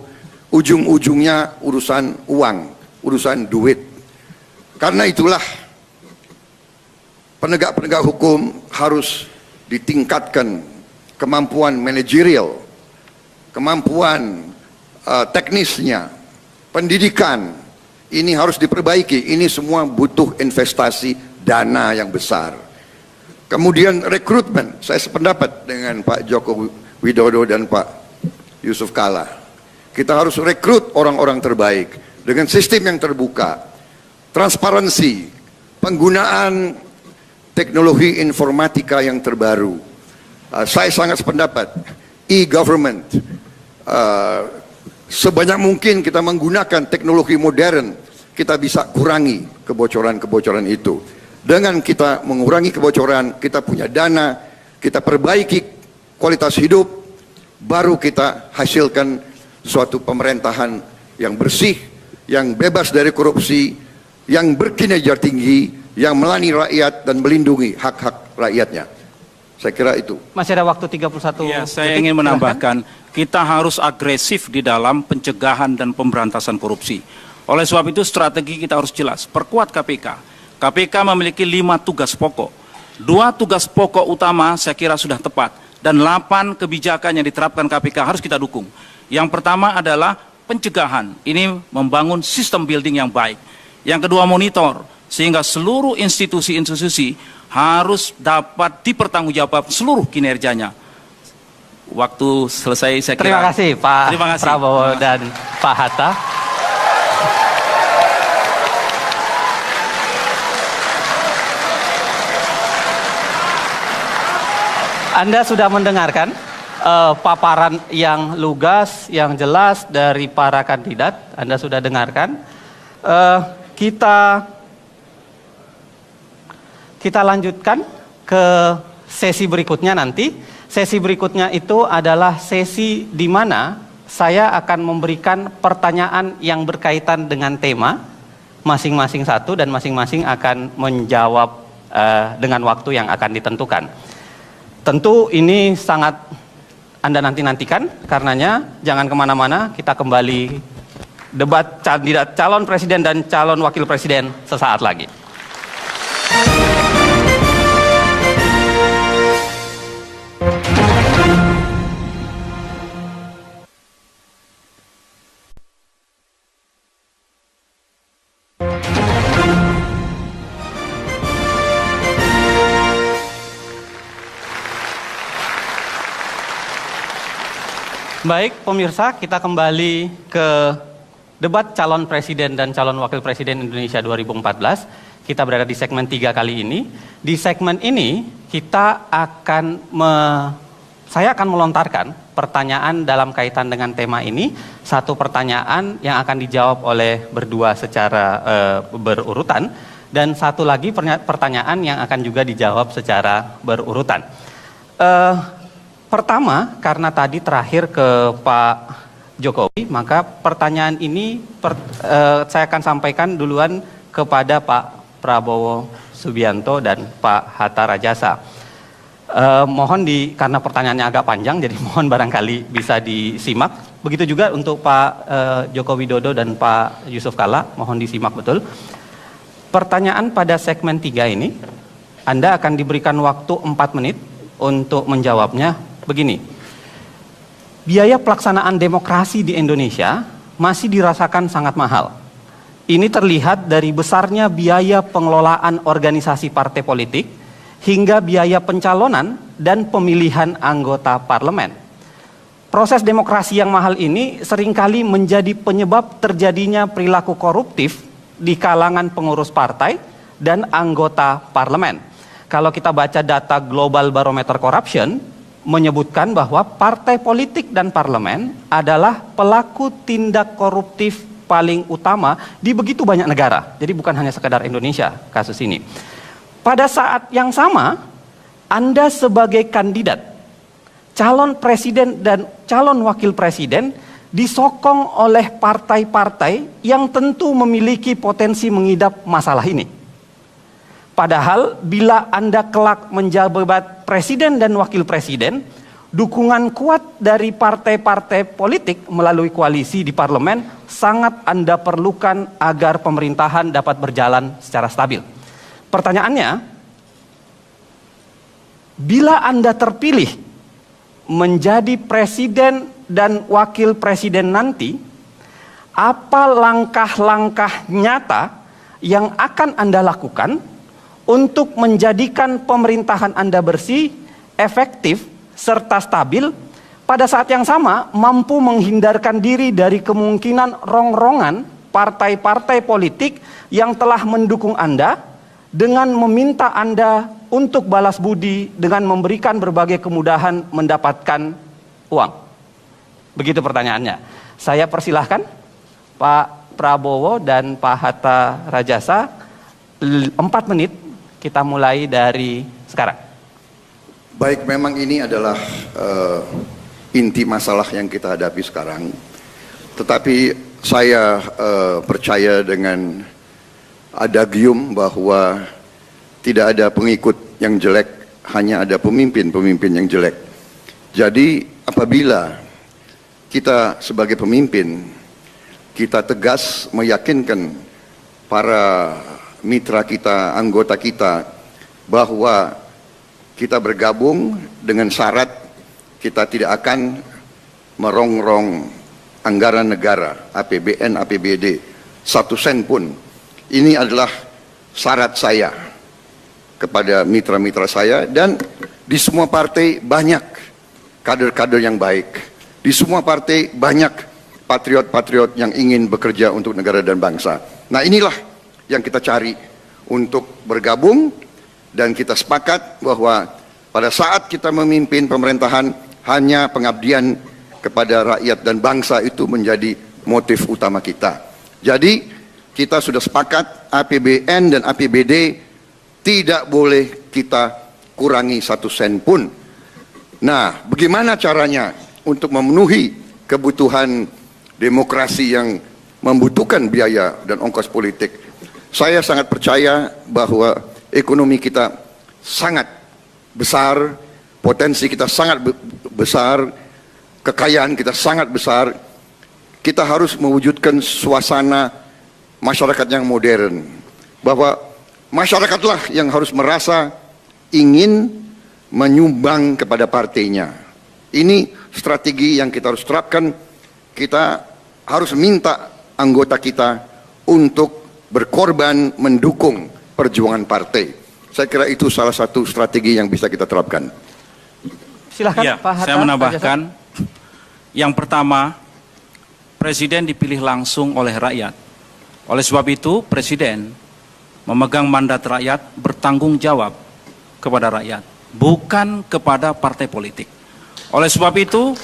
ujung-ujungnya urusan uang, urusan duit. Karena itulah penegak-penegak hukum harus ditingkatkan kemampuan manajerial, kemampuan teknisnya, pendidikan, ini harus diperbaiki. Ini semua butuh investasi dana yang besar. Kemudian rekrutmen, saya sependapat dengan Pak Joko Widodo dan Pak Yusuf Kalla. Kita harus rekrut orang-orang terbaik dengan sistem yang terbuka, transparansi, penggunaan teknologi informatika yang terbaru. Saya sangat sependapat, e-government, sebanyak mungkin kita menggunakan teknologi modern, kita bisa kurangi kebocoran-kebocoran itu. Dengan kita mengurangi kebocoran, kita punya dana, kita perbaiki kualitas hidup, baru kita hasilkan suatu pemerintahan yang bersih, yang bebas dari korupsi, yang berkinerja tinggi, yang melayani rakyat dan melindungi hak-hak rakyatnya. Saya kira itu. Masih ada waktu 31 Ya, saya detik. ingin menambahkan, kita harus agresif di dalam pencegahan dan pemberantasan korupsi. Oleh sebab itu strategi kita harus jelas, perkuat KPK. KPK memiliki 5 tugas pokok. 2 tugas pokok utama saya kira sudah tepat, dan 8 kebijakan yang diterapkan KPK harus kita dukung. Yang pertama adalah pencegahan, ini membangun sistem building yang baik. Yang kedua monitor, sehingga seluruh institusi-institusi harus dapat dipertanggungjawabkan seluruh kinerjanya. Waktu selesai saya kira. Terima kasih Pak Terima kasih. Prabowo dan Pak Hatta. Anda sudah mendengarkan paparan yang lugas, yang jelas dari para kandidat. Anda sudah dengarkan. Kita lanjutkan ke sesi berikutnya nanti. Sesi berikutnya itu adalah sesi di mana saya akan memberikan pertanyaan yang berkaitan dengan tema masing-masing satu, dan masing-masing akan menjawab dengan waktu yang akan ditentukan. Tentu ini sangat Anda nantikan, karenanya jangan kemana-mana, kita kembali debat kandidat calon presiden dan calon wakil presiden sesaat lagi. Baik, pemirsa, kita kembali ke debat calon presiden dan calon wakil presiden Indonesia 2014. Kita berada di segmen 3 kali ini. Di segmen ini saya akan melontarkan pertanyaan dalam kaitan dengan tema ini. Satu pertanyaan yang akan dijawab oleh berdua secara berurutan, dan satu lagi pertanyaan yang akan juga dijawab secara berurutan. Pertama, karena tadi terakhir ke Pak Jokowi, maka pertanyaan ini saya akan sampaikan duluan kepada Pak Prabowo Subianto dan Pak Hatta Rajasa. Karena pertanyaannya agak panjang, jadi mohon barangkali bisa disimak. Begitu juga untuk Pak Joko Widodo dan Pak Yusuf Kalla, mohon disimak betul. Pertanyaan pada segmen 3 ini, Anda akan diberikan waktu 4 menit untuk menjawabnya. Begini, biaya pelaksanaan demokrasi di Indonesia masih dirasakan sangat mahal. Ini terlihat dari besarnya biaya pengelolaan organisasi partai politik hingga biaya pencalonan dan pemilihan anggota parlemen. Proses demokrasi yang mahal ini seringkali menjadi penyebab terjadinya perilaku koruptif di kalangan pengurus partai dan anggota parlemen. Kalau kita baca data Global Barometer Corruption, menyebutkan bahwa partai politik dan parlemen adalah pelaku tindak koruptif paling utama di begitu banyak negara. Jadi bukan hanya sekedar Indonesia kasus ini. Pada saat yang sama, Anda sebagai kandidat calon presiden dan calon wakil presiden disokong oleh partai-partai yang tentu memiliki potensi mengidap masalah ini. Padahal bila Anda kelak menjabat presiden dan wakil presiden, dukungan kuat dari partai-partai politik melalui koalisi di parlemen sangat Anda perlukan agar pemerintahan dapat berjalan secara stabil. Pertanyaannya, bila Anda terpilih menjadi presiden dan wakil presiden nanti, apa langkah-langkah nyata yang akan Anda lakukan untuk menjadikan pemerintahan Anda bersih, efektif, serta stabil, pada saat yang sama mampu menghindarkan diri dari kemungkinan rongrongan partai-partai politik yang telah mendukung Anda dengan meminta Anda untuk balas budi dengan memberikan berbagai kemudahan mendapatkan uang. Begitu pertanyaannya. Saya persilahkan Pak Prabowo dan Pak Hatta Rajasa, 4 menit, kita mulai dari sekarang. Baik, memang ini adalah inti masalah yang kita hadapi sekarang. Tetapi saya percaya dengan adagium bahwa tidak ada pengikut yang jelek, hanya ada pemimpin-pemimpin yang jelek. Jadi apabila kita sebagai pemimpin, kita tegas meyakinkan para mitra kita, anggota kita, bahwa kita bergabung dengan syarat kita tidak akan merongrong anggaran negara, APBN, APBD, 1 sen pun. Ini adalah syarat saya kepada mitra-mitra saya, dan di semua partai banyak kader-kader yang baik. Di semua partai banyak patriot-patriot yang ingin bekerja untuk negara dan bangsa. Nah, inilah yang kita cari untuk bergabung, dan kita sepakat bahwa pada saat kita memimpin pemerintahan, hanya pengabdian kepada rakyat dan bangsa itu menjadi motif utama kita. Jadi kita sudah sepakat APBN dan APBD tidak boleh kita kurangi 1 sen pun. Nah, bagaimana caranya untuk memenuhi kebutuhan demokrasi yang membutuhkan biaya dan ongkos politik? Saya sangat percaya bahwa ekonomi kita sangat besar, potensi kita sangat besar, kekayaan kita sangat besar. Kita harus mewujudkan suasana masyarakat yang modern, bahwa masyarakatlah yang harus merasa ingin menyumbang kepada partainya. Ini strategi yang kita harus terapkan. Kita harus minta anggota kita untuk berkorban mendukung perjuangan partai. Saya kira itu salah satu strategi yang bisa kita terapkan. Silahkan Ya, Pak Hatta. saya menambahkan, yang pertama, Presiden dipilih langsung oleh rakyat. Oleh sebab itu, Presiden memegang mandat rakyat, bertanggung jawab kepada rakyat, bukan kepada partai politik. Oleh sebab itu,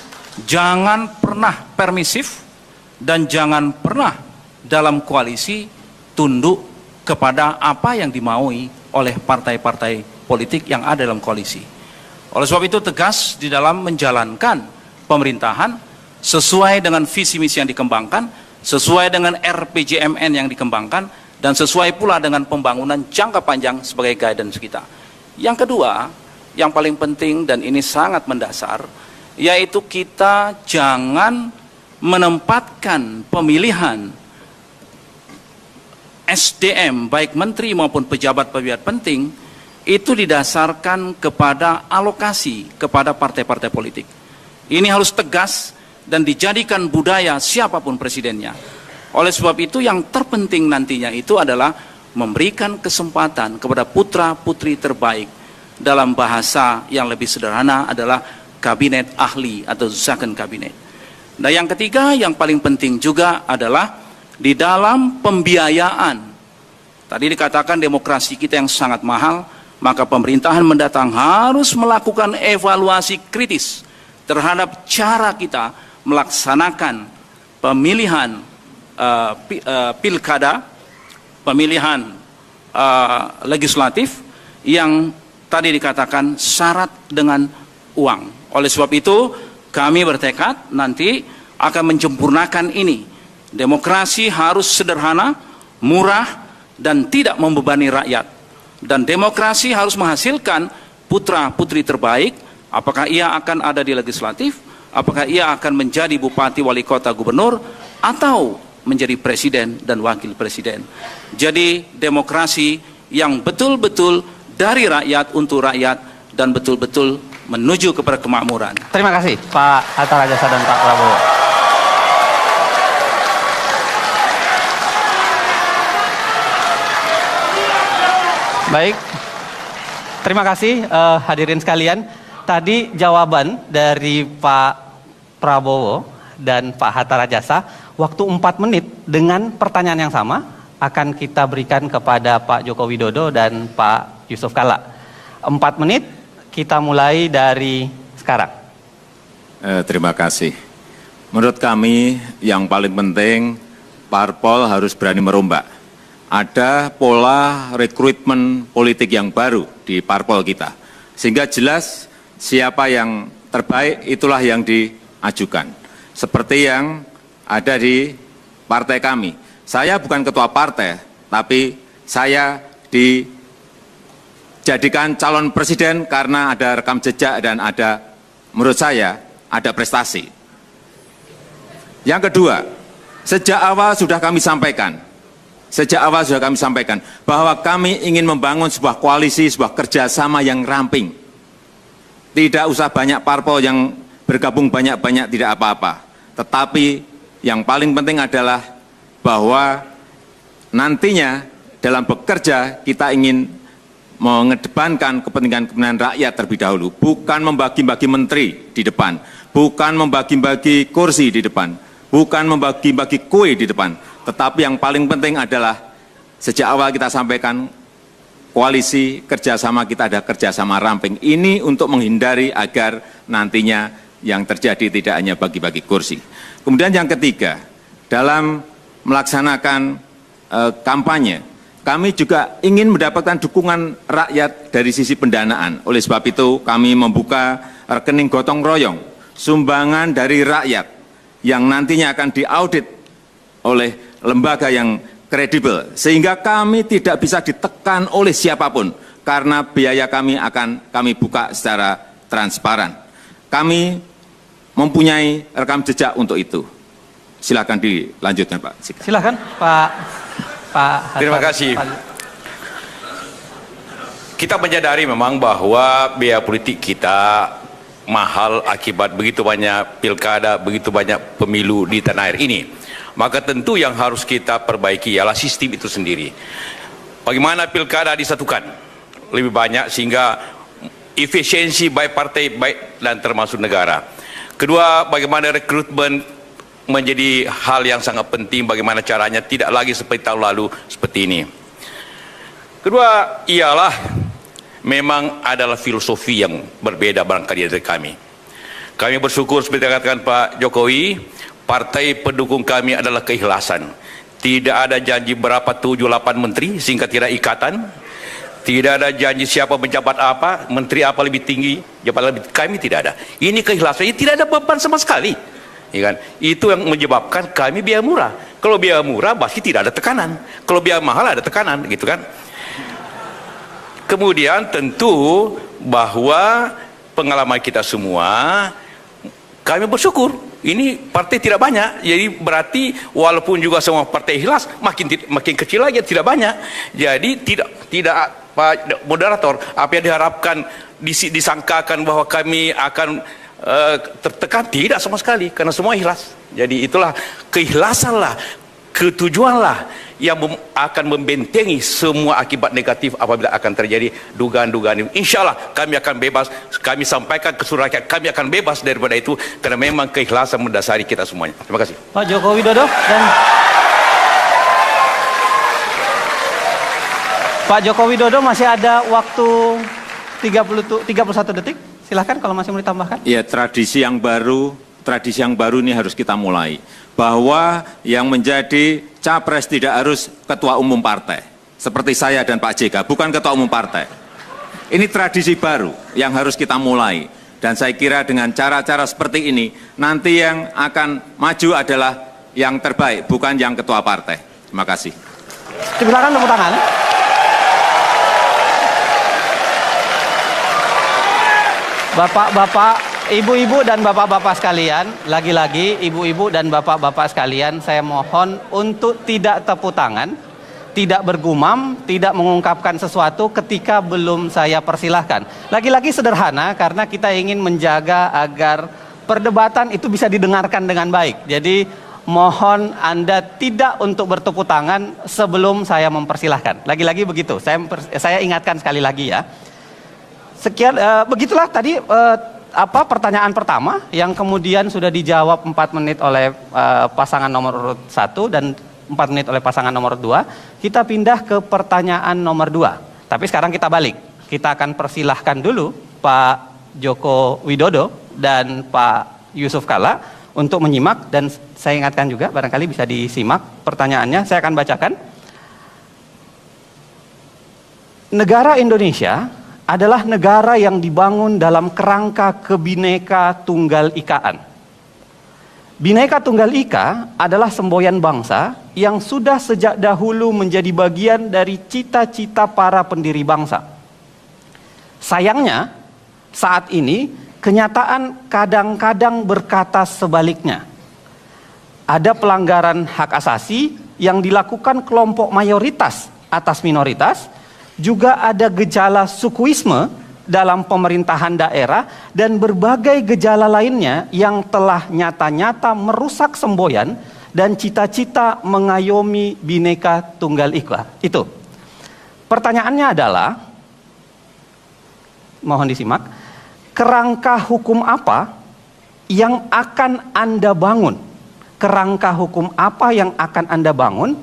jangan pernah permisif dan jangan pernah dalam koalisi tunduk kepada apa yang dimaui oleh partai-partai politik yang ada dalam koalisi. Oleh sebab itu, tegas di dalam menjalankan pemerintahan sesuai dengan visi misi yang dikembangkan, sesuai dengan RPJMN yang dikembangkan, dan sesuai pula dengan pembangunan jangka panjang sebagai guidance kita. Yang kedua, yang paling penting dan ini sangat mendasar, yaitu kita jangan menempatkan pemilihan SDM, baik menteri maupun pejabat-pejabat penting, itu didasarkan kepada alokasi kepada partai-partai politik. Ini harus tegas dan dijadikan budaya siapapun presidennya. Oleh sebab itu, yang terpenting nantinya itu adalah memberikan kesempatan kepada putra-putri terbaik. Dalam bahasa yang lebih sederhana adalah kabinet ahli atau second kabinet. Nah, yang ketiga yang paling penting juga adalah di dalam pembiayaan. Tadi dikatakan demokrasi kita yang sangat mahal, maka pemerintahan mendatang harus melakukan evaluasi kritis terhadap cara kita melaksanakan pemilihan pilkada, pemilihan legislatif yang tadi dikatakan syarat dengan uang. Oleh sebab itu, kami bertekad nanti akan menyempurnakan ini. Demokrasi harus sederhana, murah, dan tidak membebani rakyat. Dan demokrasi harus menghasilkan putra-putri terbaik, apakah ia akan ada di legislatif, apakah ia akan menjadi bupati, wali kota, gubernur, atau menjadi presiden dan wakil presiden. Jadi demokrasi yang betul-betul dari rakyat untuk rakyat dan betul-betul menuju kepada kemakmuran. Terima kasih Pak Hatta Rajasa dan Pak Prabowo. Baik, terima kasih hadirin sekalian. Tadi jawaban dari Pak Prabowo dan Pak Hatta Rajasa, waktu 4 menit dengan pertanyaan yang sama akan kita berikan kepada Pak Joko Widodo dan Pak Yusuf Kalla. 4 menit, kita mulai dari sekarang. Terima kasih. Menurut kami yang paling penting parpol harus berani merombak. Ada pola rekrutmen politik yang baru di parpol kita. Sehingga jelas siapa yang terbaik itulah yang diajukan. Seperti yang ada di partai kami. Saya bukan ketua partai, tapi saya dijadikan calon presiden karena ada rekam jejak dan ada, menurut saya, ada prestasi. Yang kedua, sejak awal sudah kami sampaikan bahwa kami ingin membangun sebuah koalisi, sebuah kerjasama yang ramping. Tidak usah banyak parpol yang bergabung banyak-banyak, tidak apa-apa. Tetapi yang paling penting adalah bahwa nantinya dalam bekerja kita ingin mengedepankan kepentingan rakyat terlebih dahulu. Bukan membagi-bagi menteri di depan, bukan membagi-bagi kursi di depan, bukan membagi-bagi kue di depan. Tetapi yang paling penting adalah sejak awal kita sampaikan koalisi kerjasama kita ada kerjasama ramping. Ini untuk menghindari agar nantinya yang terjadi tidak hanya bagi-bagi kursi. Kemudian yang ketiga, dalam melaksanakan kampanye, kami juga ingin mendapatkan dukungan rakyat dari sisi pendanaan. Oleh sebab itu kami membuka rekening gotong royong, sumbangan dari rakyat yang nantinya akan diaudit oleh lembaga yang kredibel, sehingga kami tidak bisa ditekan oleh siapapun, karena biaya kami akan kami buka secara transparan. Kami mempunyai rekam jejak untuk itu. Silakan dilanjutkan Pak. Silakan Pak Hatta. Terima kasih. Kita menyadari memang bahwa biaya politik kita mahal akibat begitu banyak pilkada, begitu banyak pemilu di tanah air ini. Maka tentu yang harus kita perbaiki ialah sistem itu sendiri. Bagaimana pilkada disatukan lebih banyak sehingga efisiensi baik partai baik dan termasuk negara. Kedua, bagaimana rekrutmen menjadi hal yang sangat penting, bagaimana caranya tidak lagi seperti tahun lalu seperti ini. Kedua ialah memang adalah filosofi yang berbeda barangkali dari kami. Kami bersyukur seperti yang katakan Pak Jokowi, partai pendukung kami adalah keikhlasan. Tidak ada janji berapa 7-8 menteri sehingga tidak ikatan. Tidak ada janji siapa menjabat apa, menteri apa lebih tinggi, jabatan lebih, kami tidak ada. Ini keikhlasan, ini tidak ada beban sama sekali. Ya kan? Itu yang menyebabkan kami biaya murah. Kalau biaya murah pasti tidak ada tekanan. Kalau biaya mahal ada tekanan, gitu kan? Kemudian tentu bahwa pengalaman kita semua, kami bersyukur. Ini partai tidak banyak, jadi berarti walaupun juga semua partai ikhlas, makin kecil lagi, tidak banyak. Jadi tidak Pak Moderator, apa yang diharapkan disangkakan bahwa kami akan tertekan, tidak sama sekali, karena semua ikhlas. Jadi itulah keikhlasanlah, ketujuanlah yang akan membentengi semua akibat negatif apabila akan terjadi dugaan-dugaan ini. Insya Allah kami akan bebas, kami sampaikan ke seluruh rakyat, kami akan bebas daripada itu, karena memang keikhlasan mendasari kita semuanya. Terima kasih. Pak Joko Widodo dan Pak Joko Widodo masih ada waktu 31 detik. Silahkan kalau masih mau ditambahkan. Ya, tradisi yang baru ini harus kita mulai. Bahwa yang menjadi capres tidak harus ketua umum partai. Seperti saya dan Pak JK, bukan ketua umum partai. Ini tradisi baru yang harus kita mulai. Dan saya kira dengan cara-cara seperti ini, nanti yang akan maju adalah yang terbaik, bukan yang ketua partai. Terima kasih. Silakan tepuk tangan. Bapak-bapak, ibu-ibu dan bapak-bapak sekalian, lagi-lagi ibu-ibu dan bapak-bapak sekalian, saya mohon untuk tidak tepuk tangan tidak bergumam, tidak mengungkapkan sesuatu ketika belum saya persilahkan. Lagi-lagi sederhana karena kita ingin menjaga agar perdebatan itu bisa didengarkan dengan baik. Jadi mohon Anda tidak untuk bertepuk tangan sebelum saya mempersilahkan. Lagi-lagi begitu, saya ingatkan sekali lagi ya. Sekian, begitulah tadi pertanyaan pertama yang kemudian sudah dijawab 4 menit oleh pasangan nomor urut 1 dan 4 menit oleh pasangan nomor 2. Kita pindah ke pertanyaan nomor 2. Tapi sekarang kita balik. Kita akan persilahkan dulu Pak Joko Widodo dan Pak Yusuf Kalla untuk menyimak, dan saya ingatkan juga barangkali bisa disimak pertanyaannya. Saya akan bacakan. Negara Indonesia adalah negara yang dibangun dalam kerangka Kebineka Tunggal Ikaan. Bhinneka Tunggal Ika adalah semboyan bangsa yang sudah sejak dahulu menjadi bagian dari cita-cita para pendiri bangsa. Sayangnya, saat ini kenyataan kadang-kadang berkata sebaliknya. Ada pelanggaran hak asasi yang dilakukan kelompok mayoritas atas minoritas, juga ada gejala sukuisme dalam pemerintahan daerah dan berbagai gejala lainnya yang telah nyata-nyata merusak semboyan dan cita-cita mengayomi Bhinneka Tunggal Ika. Itu. Pertanyaannya adalah, mohon disimak, kerangka hukum apa yang akan Anda bangun? Kerangka hukum apa yang akan Anda bangun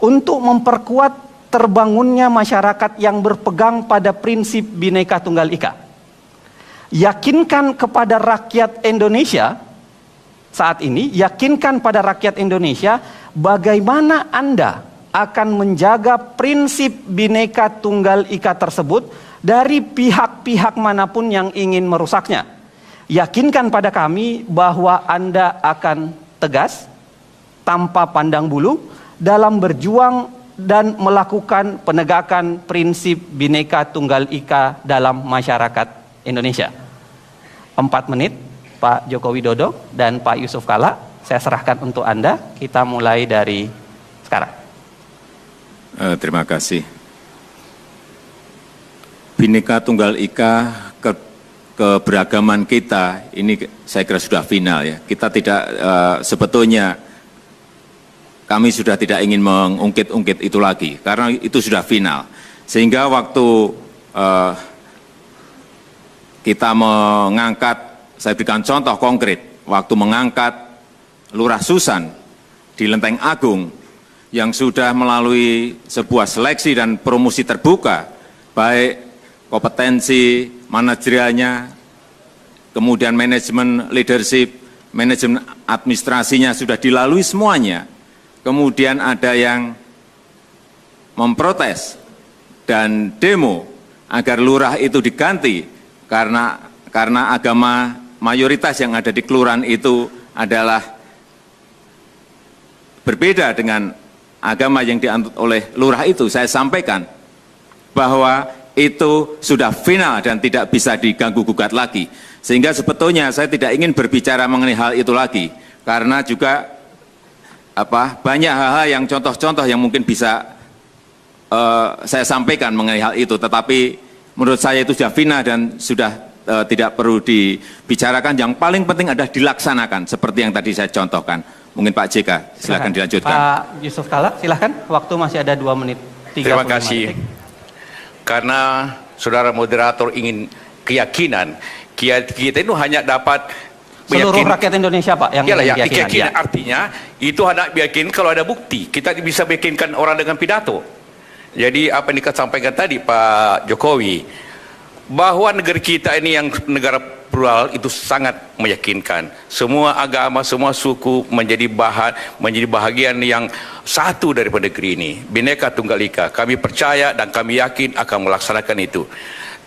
untuk memperkuat terbangunnya masyarakat yang berpegang pada prinsip Bhinneka Tunggal Ika? Yakinkan kepada rakyat Indonesia saat ini, yakinkan pada rakyat Indonesia bagaimana Anda akan menjaga prinsip Bhinneka Tunggal Ika tersebut dari pihak-pihak manapun yang ingin merusaknya. Yakinkan pada kami bahwa Anda akan tegas, tanpa pandang bulu, dalam berjuang dan melakukan penegakan prinsip Bhinneka Tunggal Ika dalam masyarakat Indonesia. 4 menit Pak Joko Widodo dan Pak Yusuf Kalla, saya serahkan untuk Anda. Kita mulai dari sekarang. Terima kasih. Bhinneka Tunggal Ika, keberagaman kita, ini saya kira sudah final ya. Kita tidak sebetulnya, kami sudah tidak ingin mengungkit-ungkit itu lagi, karena itu sudah final. Sehingga waktu kita mengangkat, saya berikan contoh konkret, waktu mengangkat Lurah Susan di Lenteng Agung, yang sudah melalui sebuah seleksi dan promosi terbuka, baik kompetensi manajerialnya, kemudian manajemen leadership, manajemen administrasinya sudah dilalui semuanya. Kemudian ada yang memprotes dan demo agar lurah itu diganti karena agama mayoritas yang ada di kelurahan itu adalah berbeda dengan agama yang dianut oleh lurah itu. Saya sampaikan bahwa itu sudah final dan tidak bisa diganggu-gugat lagi. Sehingga sebetulnya saya tidak ingin berbicara mengenai hal itu lagi, karena juga banyak hal-hal yang contoh-contoh yang mungkin bisa saya sampaikan mengenai hal itu, tetapi menurut saya itu sudah final dan sudah tidak perlu dibicarakan. Yang paling penting adalah dilaksanakan seperti yang tadi saya contohkan. Mungkin Pak JK, silakan dilanjutkan. Pak Yusuf Kalla, silakan. Waktu masih ada 2 menit 30. Terima kasih. Karena saudara moderator ingin keyakinan, kita itu hanya dapat seluruh rakyat Indonesia, Pak, yang keyakinan artinya itu ada yakin kalau ada bukti. Kita bisa meyakinkan orang dengan pidato. Jadi apa yang disampaikan tadi Pak Jokowi, bahwa negara kita ini yang negara plural itu sangat meyakinkan. Semua agama, semua suku menjadi bahagian yang satu daripada negeri ini. Bhinneka Tunggal Ika. Kami percaya dan kami yakin akan melaksanakan itu.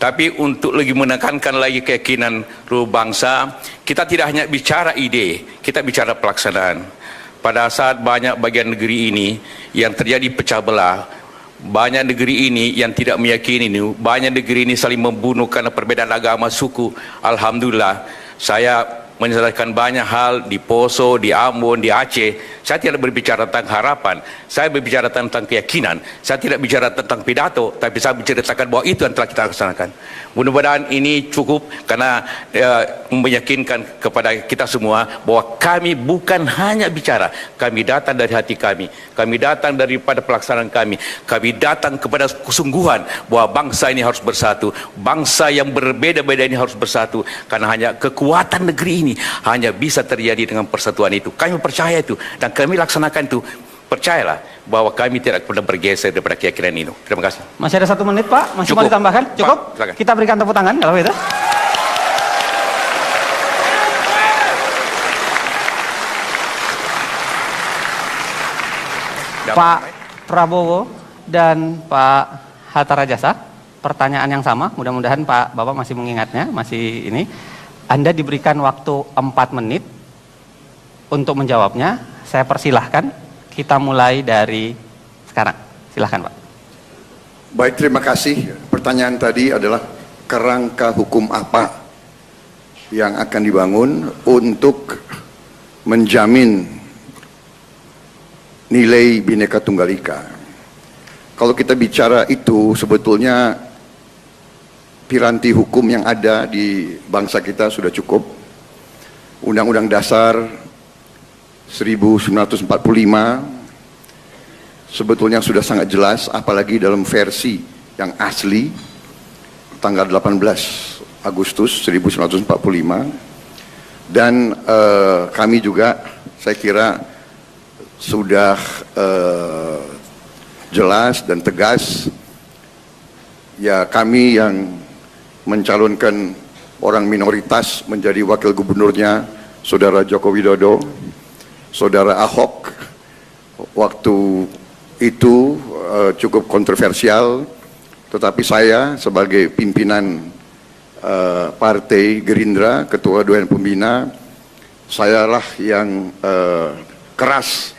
Tapi untuk lebih menekankan lagi keyakinan seluruh bangsa, kita tidak hanya bicara ide, kita bicara pelaksanaan. Pada saat banyak bagian negeri ini yang terjadi pecah belah, banyak negeri ini yang tidak meyakini ini, banyak negeri ini saling membunuh karena perbedaan agama, suku. Alhamdulillah, saya menyelesaikan banyak hal di Poso, di Ambon, di Aceh. Saya tidak berbicara tentang harapan, saya berbicara tentang keyakinan. Saya tidak bicara tentang pidato, tapi saya menceritakan bahwa itu yang telah kita laksanakan. Mudah-mudahan ini cukup karena meyakinkan kepada kita semua bahwa kami bukan hanya bicara, kami datang dari hati kami datang daripada pelaksanaan kami datang kepada kesungguhan bahwa bangsa ini harus bersatu, bangsa yang berbeda-beda ini harus bersatu, karena hanya kekuatan negeri ini hanya bisa terjadi dengan persatuan itu. Kami percaya itu dan kami laksanakan itu. Percayalah bahwa kami tidak pernah bergeser daripada keyakinan itu. Terima kasih. Masih ada 1 menit Pak, masih Cukup. mau ditambahkan? Cukup? Pak, silakan. Kita berikan tepuk tangan kalau itu. Pak Prabowo dan Pak Hatta Rajasa, pertanyaan yang sama, mudah-mudahan Pak Bapak masih mengingatnya, masih ini. Anda diberikan waktu 4 menit untuk menjawabnya. Saya persilahkan, kita mulai dari sekarang. Silahkan Pak. Baik, terima kasih. Pertanyaan tadi adalah kerangka hukum apa yang akan dibangun untuk menjamin nilai Bhinneka Tunggal Ika. Kalau kita bicara itu, sebetulnya piranti hukum yang ada di bangsa kita sudah cukup. Undang-Undang Dasar 1945 sebetulnya sudah sangat jelas, apalagi dalam versi yang asli tanggal 18 Agustus 1945. Dan kami juga, saya kira sudah jelas dan tegas. Ya, kami yang mencalonkan orang minoritas menjadi wakil gubernurnya Saudara Joko Widodo, Saudara Ahok, waktu itu cukup kontroversial, tetapi saya sebagai pimpinan Partai Gerindra, Ketua Dewan Pembina, sayalah yang keras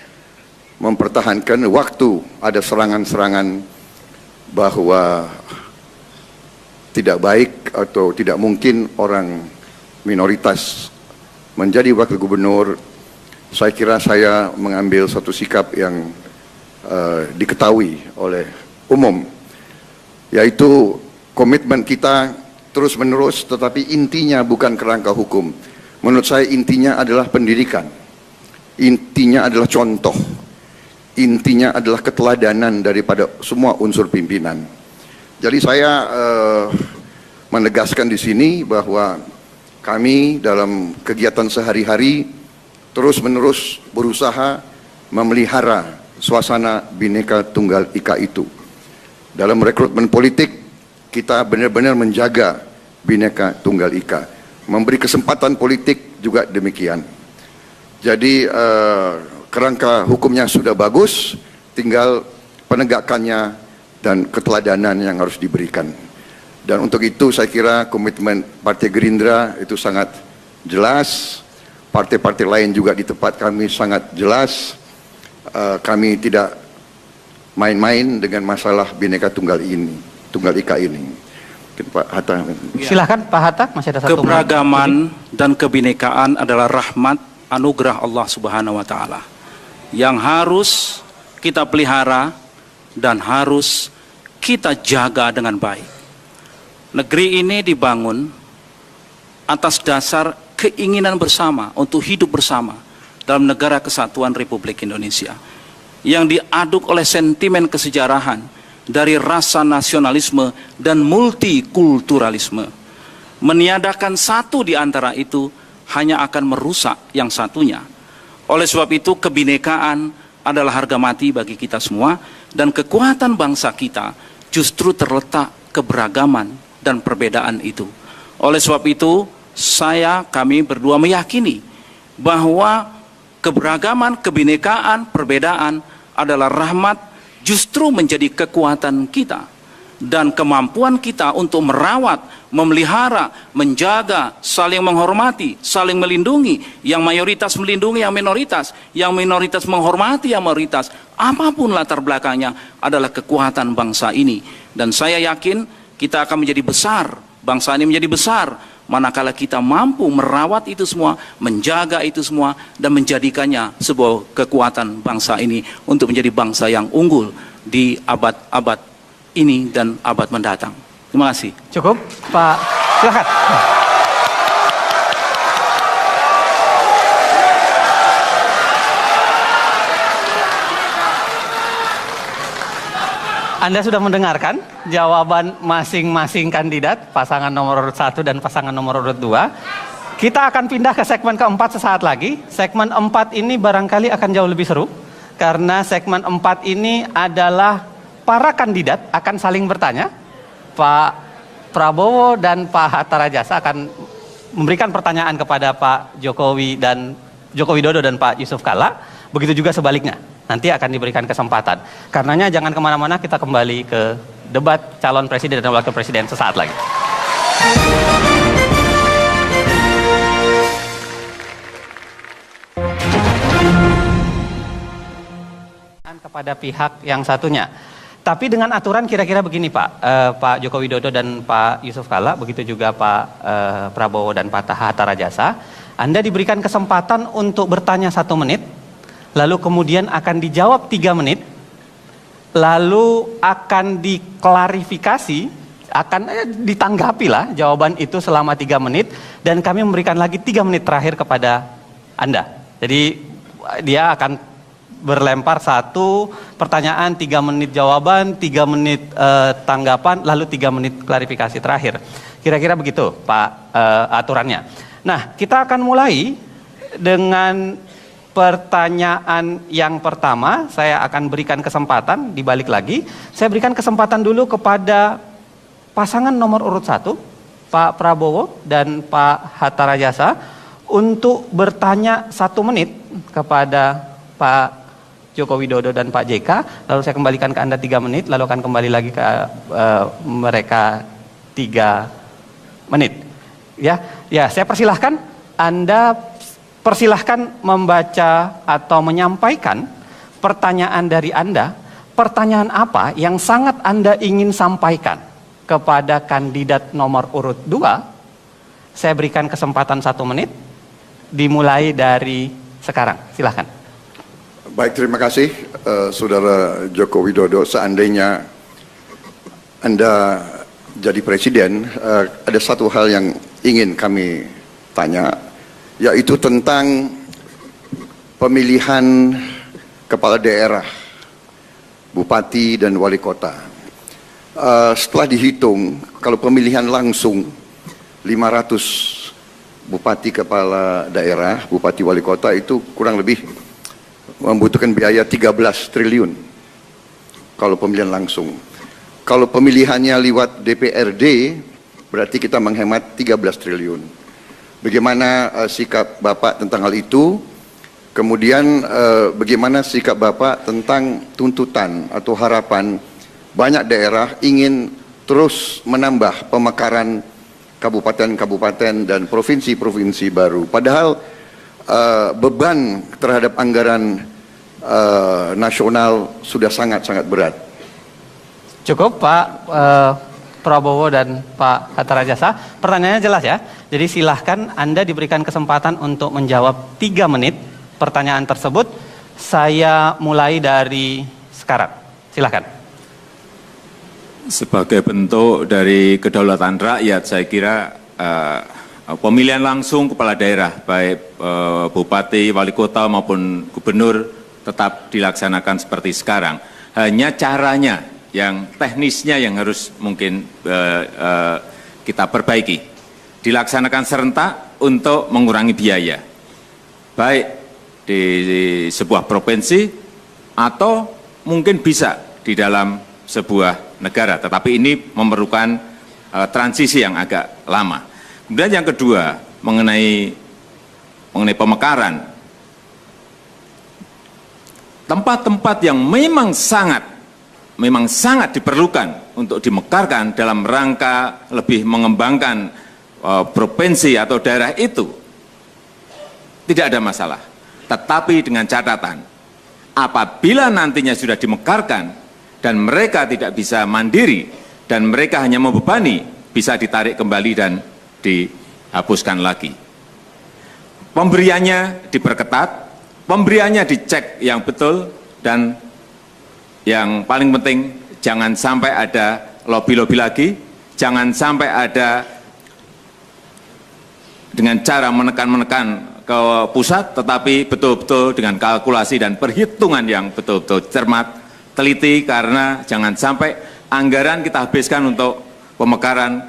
mempertahankan waktu ada serangan-serangan bahwa tidak baik atau tidak mungkin orang minoritas menjadi wakil gubernur. Saya kira saya mengambil satu sikap yang diketahui oleh umum, yaitu komitmen kita terus menerus, tetapi intinya bukan kerangka hukum. Menurut saya intinya adalah pendidikan, intinya adalah contoh, intinya adalah keteladanan daripada semua unsur pimpinan. Jadi saya menegaskan di sini bahwa kami dalam kegiatan sehari-hari terus-menerus berusaha memelihara suasana Bhinneka Tunggal Ika itu. Dalam rekrutmen politik, kita benar-benar menjaga Bhinneka Tunggal Ika. Memberi kesempatan politik juga demikian. Jadi kerangka hukumnya sudah bagus, tinggal penegakannya dan keteladanan yang harus diberikan. Dan untuk itu saya kira komitmen Partai Gerindra itu sangat jelas. Partai-partai lain juga di tempat kami sangat jelas. Kami tidak main-main dengan masalah Bhinneka Tunggal Ika ini. Pak Hatta. Silahkan Pak Hatta, masih ada 1 menit. Keberagaman dan kebinekaan adalah rahmat anugerah Allah Subhanahu wa taala yang harus kita pelihara dan harus kita jaga dengan baik. Negeri ini dibangun atas dasar keinginan bersama untuk hidup bersama dalam negara kesatuan Republik Indonesia yang diaduk oleh sentimen kesejarahan dari rasa nasionalisme dan multikulturalisme. Meniadakan satu di antara itu hanya akan merusak yang satunya. Oleh sebab itu kebinekaan adalah harga mati bagi kita semua, dan kekuatan bangsa kita justru terletak keberagaman dan perbedaan itu. Oleh sebab itu kami berdua meyakini bahwa keberagaman, kebinekaan, perbedaan adalah rahmat, justru menjadi kekuatan kita dan kemampuan kita untuk merawat, memelihara, menjaga, saling menghormati, saling melindungi, yang mayoritas melindungi yang minoritas menghormati yang mayoritas, apapun latar belakangnya adalah kekuatan bangsa ini. Dan saya yakin kita akan menjadi besar, bangsa ini menjadi besar, manakala kita mampu merawat itu semua, menjaga itu semua, dan menjadikannya sebuah kekuatan bangsa ini untuk menjadi bangsa yang unggul di abad-abad ini dan abad mendatang. Terima kasih. Cukup, Pak. Silakan. Anda sudah mendengarkan jawaban masing-masing kandidat, pasangan nomor urut 1 dan pasangan nomor urut 2. Kita akan pindah ke segmen keempat sesaat lagi. Segmen 4 ini barangkali akan jauh lebih seru, karena segmen 4 ini adalah para kandidat akan saling bertanya. Pak Prabowo dan Pak Hatta Rajasa akan memberikan pertanyaan kepada Pak Joko Widodo dan Pak Yusuf Kalla. Begitu juga sebaliknya. Nanti akan diberikan kesempatan. Karenanya jangan kemana-mana, kita kembali ke debat calon presiden dan wakil presiden sesaat lagi. Kepada pihak yang satunya. Tapi dengan aturan kira-kira begini Pak, Pak Joko Widodo dan Pak Yusuf Kalla, begitu juga Pak Prabowo dan Pak Hatta Rajasa, Anda diberikan kesempatan untuk bertanya 1 menit, lalu kemudian akan dijawab 3 menit, lalu akan diklarifikasi, akan ditanggapi lah jawaban itu selama 3 menit, dan kami memberikan lagi 3 menit terakhir kepada Anda. Jadi dia akan berlempar 1 pertanyaan, 3 menit jawaban, 3 menit tanggapan, lalu 3 menit klarifikasi terakhir. Kira-kira begitu Pak aturannya. Nah, kita akan mulai dengan pertanyaan yang pertama. Saya akan berikan kesempatan, dibalik lagi. Saya berikan kesempatan dulu kepada pasangan nomor urut 1, Pak Prabowo dan Pak Hatta Rajasa, untuk bertanya 1 menit kepada Pak Joko Widodo dan Pak JK. Lalu saya kembalikan ke Anda 3 menit, lalu akan kembali lagi ke mereka 3 menit. Ya, saya persilahkan Anda. Persilahkan membaca atau menyampaikan pertanyaan dari Anda. Pertanyaan apa yang sangat Anda ingin sampaikan kepada kandidat nomor urut 2? Saya berikan kesempatan 1 menit. Dimulai dari sekarang. Silahkan. Baik, terima kasih Saudara Joko Widodo. Seandainya Anda jadi presiden, ada satu hal yang ingin kami tanya, yaitu tentang pemilihan kepala daerah, bupati dan wali kota. Setelah dihitung, kalau pemilihan langsung 500 bupati kepala daerah, bupati wali kota itu kurang lebih membutuhkan biaya 13 triliun kalau pemilihan langsung. Kalau pemilihannya lewat DPRD, berarti kita menghemat 13 triliun. Bagaimana sikap Bapak tentang hal itu? Kemudian bagaimana sikap Bapak tentang tuntutan atau harapan banyak daerah ingin terus menambah pemekaran kabupaten-kabupaten dan provinsi-provinsi baru. Padahal beban terhadap anggaran nasional sudah sangat-sangat berat. Cukup Pak Prabowo dan Pak Hatta Rajasa. Pertanyaannya jelas ya. Jadi silahkan Anda diberikan kesempatan untuk menjawab 3 menit pertanyaan tersebut. Saya mulai dari sekarang. Silahkan. Sebagai bentuk dari kedaulatan rakyat, saya kira pemilihan langsung kepala daerah, baik bupati, wali kota maupun gubernur, tetap dilaksanakan seperti sekarang. Hanya caranya yang teknisnya yang harus mungkin kita perbaiki. Dilaksanakan serentak untuk mengurangi biaya, baik di sebuah provinsi atau mungkin bisa di dalam sebuah negara. Tetapi ini memerlukan transisi yang agak lama. Kemudian yang kedua, mengenai pemekaran. Tempat-tempat yang memang sangat diperlukan untuk dimekarkan dalam rangka lebih mengembangkan provinsi atau daerah itu, tidak ada masalah. Tetapi dengan catatan, apabila nantinya sudah dimekarkan dan mereka tidak bisa mandiri dan mereka hanya membebani, bisa ditarik kembali dan hapuskan lagi. Pemberiannya diperketat, pemberiannya dicek yang betul, dan yang paling penting jangan sampai ada lobby-lobby lagi, jangan sampai ada dengan cara menekan-menekan ke pusat, tetapi betul-betul dengan kalkulasi dan perhitungan yang betul-betul cermat, teliti, karena jangan sampai anggaran kita habiskan untuk pemekaran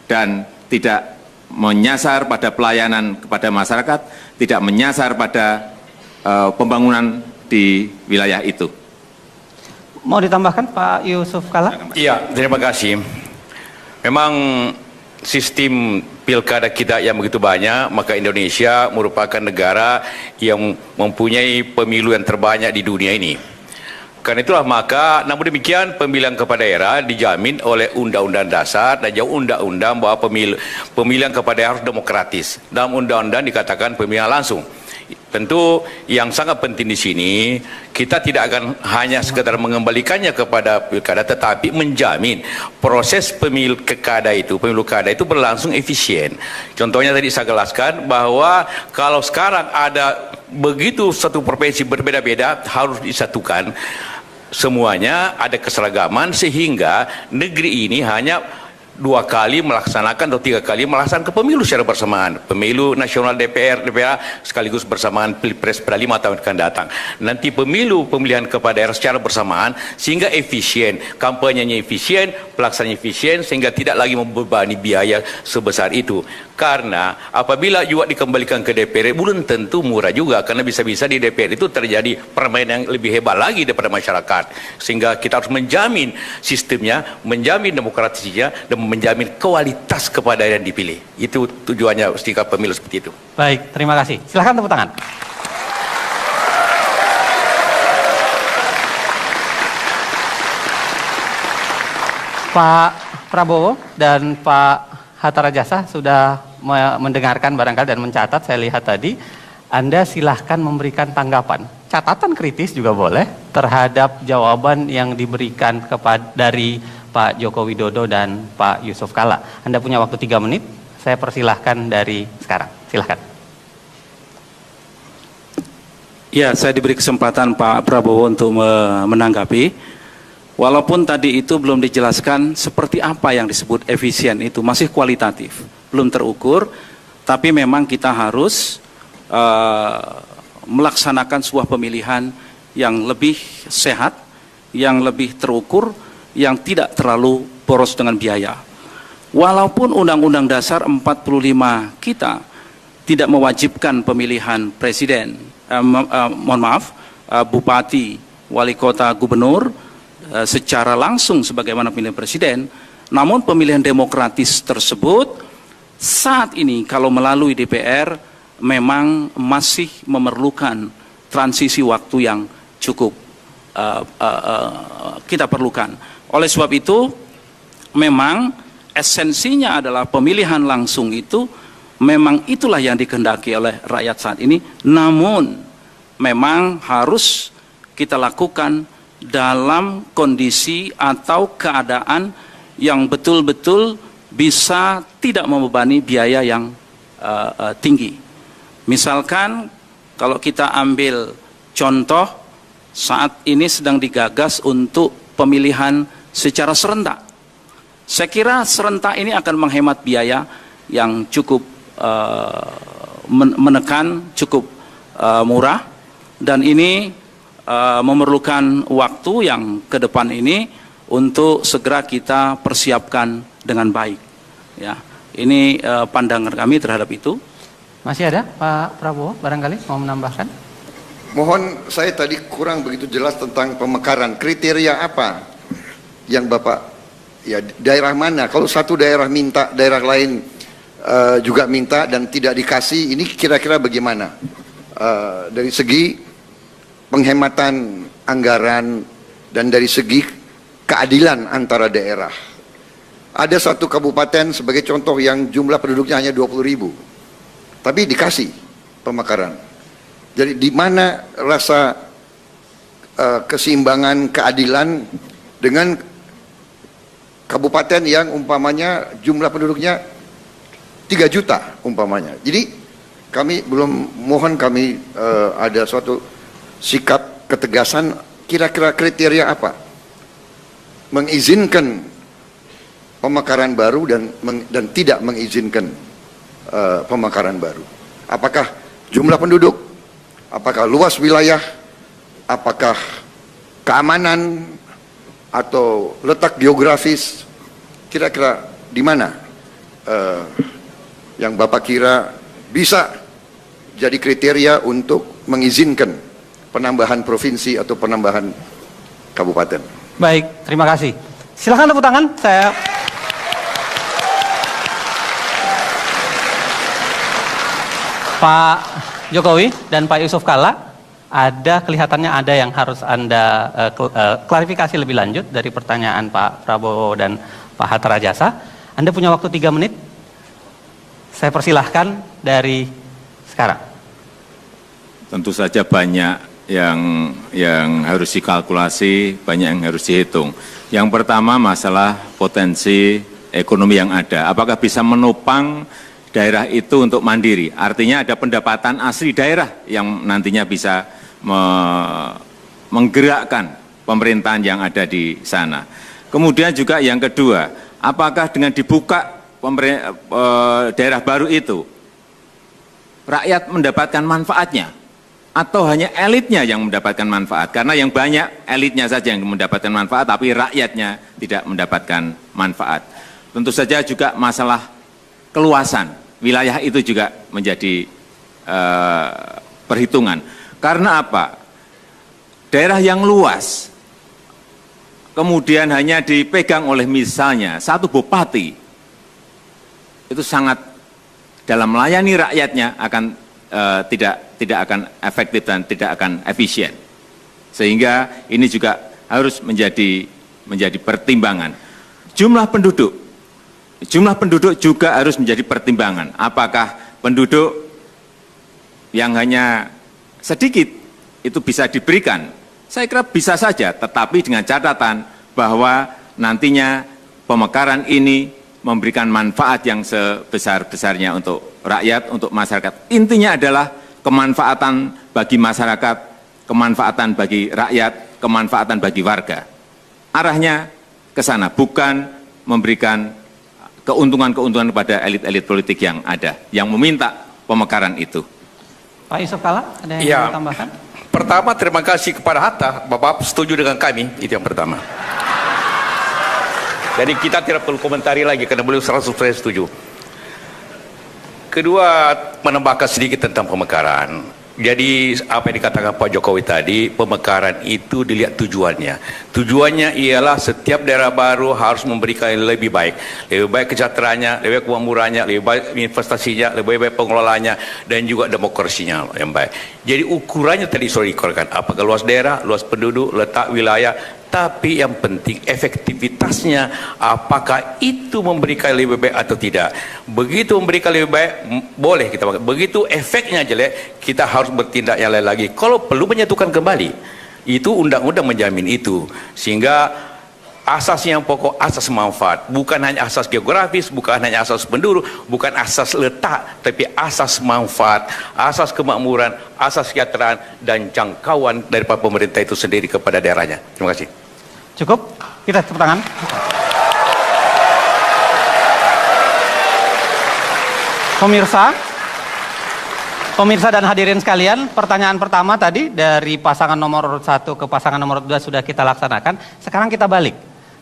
dan tidak menyasar pada pelayanan kepada masyarakat, tidak menyasar pada pembangunan di wilayah itu. Mau ditambahkan Pak Yusuf Kalla? Iya, terima kasih. Memang sistem pilkada kita yang begitu banyak, maka Indonesia merupakan negara yang mempunyai pemilu yang terbanyak di dunia ini. Karena itulah maka, namun demikian pemilihan kepala daerah dijamin oleh Undang-Undang Dasar dan juga Undang-Undang bahwa pemilihan kepala daerah harus demokratis. Dalam Undang-Undang dikatakan pemilihan langsung. Tentu yang sangat penting di sini, kita tidak akan hanya sekadar mengembalikannya kepada pilkada, tetapi menjamin proses pemilu kada itu berlangsung efisien. Contohnya tadi saya jelaskan bahwa kalau sekarang ada begitu satu provinsi berbeda-beda, harus disatukan. Semuanya ada keseragaman sehingga negeri ini hanya 2 kali melaksanakan atau 3 kali melaksanakan pemilu secara bersamaan. Pemilu nasional DPR sekaligus bersamaan Pilpres pada 5 tahun akan datang. Nanti pemilihan kepala daerah secara bersamaan sehingga efisien, kampanyenya efisien, pelaksanaannya efisien, sehingga tidak lagi membebani biaya sebesar itu. Karena apabila juga dikembalikan ke DPR, belum tentu murah juga, karena bisa-bisa di DPR itu terjadi permainan yang lebih hebat lagi daripada masyarakat. Sehingga kita harus menjamin sistemnya, menjamin demokratisnya, dan menjamin kualitas kepada yang dipilih. Itu tujuannya setiap pemilu seperti itu. Baik, terima kasih. Silahkan tepuk tangan. Pak Prabowo dan Pak Hatta Rajasa sudah mendengarkan barangkali dan mencatat, saya lihat tadi. Anda silahkan memberikan tanggapan, catatan kritis juga boleh, terhadap jawaban yang diberikan dari Pak Joko Widodo dan Pak Yusuf Kalla. Anda punya waktu 3 menit, saya persilahkan dari sekarang. Silahkan. Ya, saya diberi kesempatan Pak Prabowo untuk menanggapi. Walaupun tadi itu belum dijelaskan seperti apa yang disebut efisien itu, masih kualitatif, belum terukur, tapi memang kita harus melaksanakan sebuah pemilihan yang lebih sehat, yang lebih terukur, yang tidak terlalu boros dengan biaya. Walaupun Undang-Undang Dasar 45 kita tidak mewajibkan pemilihan presiden, bupati, wali kota, gubernur, secara langsung sebagaimana pemilihan presiden, namun pemilihan demokratis tersebut saat ini kalau melalui DPR memang masih memerlukan transisi waktu yang cukup kita perlukan. Oleh sebab itu memang esensinya adalah pemilihan langsung itu memang itulah yang dikehendaki oleh rakyat saat ini, namun memang harus kita lakukan dalam kondisi atau keadaan yang betul-betul bisa tidak membebani biaya yang tinggi. Misalkan kalau kita ambil contoh, saat ini sedang digagas untuk pemilihan secara serentak. Saya kira serentak ini akan menghemat biaya yang cukup menekan, cukup murah, dan ini memerlukan waktu yang ke depan ini untuk segera kita persiapkan dengan baik. Ya, ini pandangan kami terhadap itu. Masih ada Pak Prabowo barangkali mau menambahkan? Mohon, saya tadi kurang begitu jelas tentang pemekaran. Kriteria apa yang Bapak, ya daerah mana? Kalau satu daerah minta, daerah lain juga minta dan tidak dikasih, ini kira-kira bagaimana? Dari segi penghematan anggaran dan dari segi keadilan antara daerah. Ada satu kabupaten sebagai contoh yang jumlah penduduknya hanya 20.000, tapi dikasih pemekaran. Jadi di mana rasa keseimbangan keadilan dengan kabupaten yang umpamanya jumlah penduduknya 3 juta umpamanya. Jadi kami mohon ada suatu sikap ketegasan, kira-kira kriteria apa mengizinkan pemekaran baru dan tidak mengizinkan pemekaran baru. Apakah jumlah penduduk, apakah luas wilayah, apakah keamanan, atau letak geografis, kira-kira di mana yang Bapak kira bisa jadi kriteria untuk mengizinkan penambahan provinsi atau penambahan kabupaten. Baik, terima kasih. Silakan tepuk tangan. Pak Jokowi dan Pak Yusuf Kalla, kelihatannya ada yang harus Anda klarifikasi lebih lanjut dari pertanyaan Pak Prabowo dan Pak Hatta Rajasa. Anda punya waktu 3 menit. Saya persilahkan dari sekarang. Tentu saja banyak yang harus dikalkulasi, banyak yang harus dihitung. Yang pertama masalah potensi ekonomi yang ada. Apakah bisa menopang daerah itu untuk mandiri? Artinya ada pendapatan asli daerah yang nantinya bisa menggerakkan pemerintahan yang ada di sana. Kemudian juga yang kedua, apakah dengan dibuka daerah baru itu, rakyat mendapatkan manfaatnya? Atau hanya elitnya yang mendapatkan manfaat? Karena yang banyak elitnya saja yang mendapatkan manfaat, tapi rakyatnya tidak mendapatkan manfaat. Tentu saja juga masalah keluasan wilayah itu juga menjadi perhitungan. Karena apa? Daerah yang luas, kemudian hanya dipegang oleh misalnya satu bupati, itu sangat dalam melayani rakyatnya akan tidak akan efektif dan tidak akan efisien. Sehingga ini juga harus menjadi pertimbangan. Jumlah penduduk juga harus menjadi pertimbangan. Apakah penduduk yang hanya sedikit itu bisa diberikan? Saya kira bisa saja, tetapi dengan catatan bahwa nantinya pemekaran ini memberikan manfaat yang sebesar-besarnya untuk rakyat, untuk masyarakat. Intinya adalah kemanfaatan bagi masyarakat, kemanfaatan bagi rakyat, kemanfaatan bagi warga. Arahnya ke sana, bukan memberikan keuntungan-keuntungan kepada elit-elit politik yang ada, yang meminta pemekaran itu. Pak Yusuf Kalla, ada yang mau tambahkan? Pertama, terima kasih kepada Hatta, Bapak setuju dengan kami, itu yang pertama. Jadi kita tidak perlu komentari lagi karena beliau 100% setuju. Kedua, menambahkan sedikit tentang pemekaran. Jadi apa yang dikatakan Pak Jokowi tadi, pemekaran itu dilihat tujuannya. Tujuannya ialah setiap daerah baru harus memberikan yang lebih baik. Lebih baik kesejahteraannya, lebih baik kemakmurannya, lebih baik investasinya, lebih baik pengelolaannya, dan juga demokrasinya yang baik. Jadi ukurannya tadi sudah dikorkan. Apakah luas daerah, luas penduduk, letak wilayah, tapi yang penting efektivitasnya, apakah itu memberikan lebih baik atau tidak. Begitu memberikan lebih baik, boleh kita pakai. Begitu efeknya jelek, kita harus bertindak yang lain lagi. Kalau perlu menyatukan kembali, itu undang-undang menjamin itu. Sehingga asas yang pokok, asas manfaat, bukan hanya asas geografis, bukan hanya asas penduduk, bukan asas letak, tapi asas manfaat, asas kemakmuran, asas kesejahteraan, dan jangkauan daripada pemerintah itu sendiri kepada daerahnya. Terima kasih. Cukup? Kita tepuk tangan. Pemirsa dan hadirin sekalian, pertanyaan pertama tadi dari pasangan nomor urut 1 ke pasangan nomor urut 2 sudah kita laksanakan. Sekarang kita balik.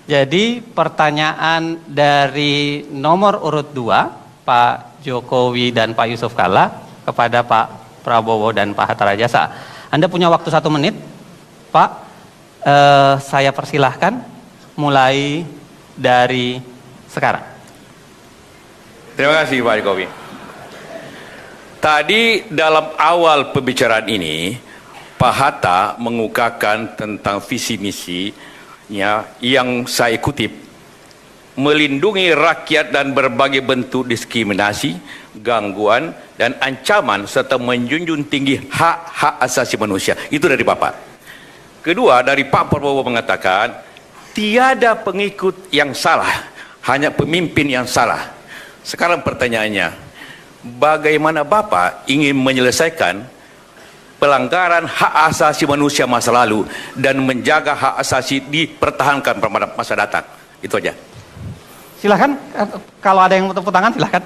Jadi pertanyaan dari nomor urut 2, Pak Jokowi dan Pak Yusuf Kalla, kepada Pak Prabowo dan Pak Hatta Rajasa. Anda punya waktu 1 menit. Pak, saya persilahkan mulai dari sekarang. Terima kasih Pak Jokowi. Tadi dalam awal pembicaraan ini, Pak Hatta mengungkapkan tentang visi misinya yang saya kutip, melindungi rakyat dan berbagai bentuk diskriminasi, gangguan, dan ancaman serta menjunjung tinggi hak-hak asasi manusia. Itu dari Bapak. Kedua, dari Pak Prabowo mengatakan, tiada pengikut yang salah, hanya pemimpin yang salah. Sekarang pertanyaannya, bagaimana Bapak ingin menyelesaikan pelanggaran hak asasi manusia masa lalu dan menjaga hak asasi dipertahankan pada masa datang? Itu aja. Silahkan, kalau ada yang mau tepuk tangan silahkan.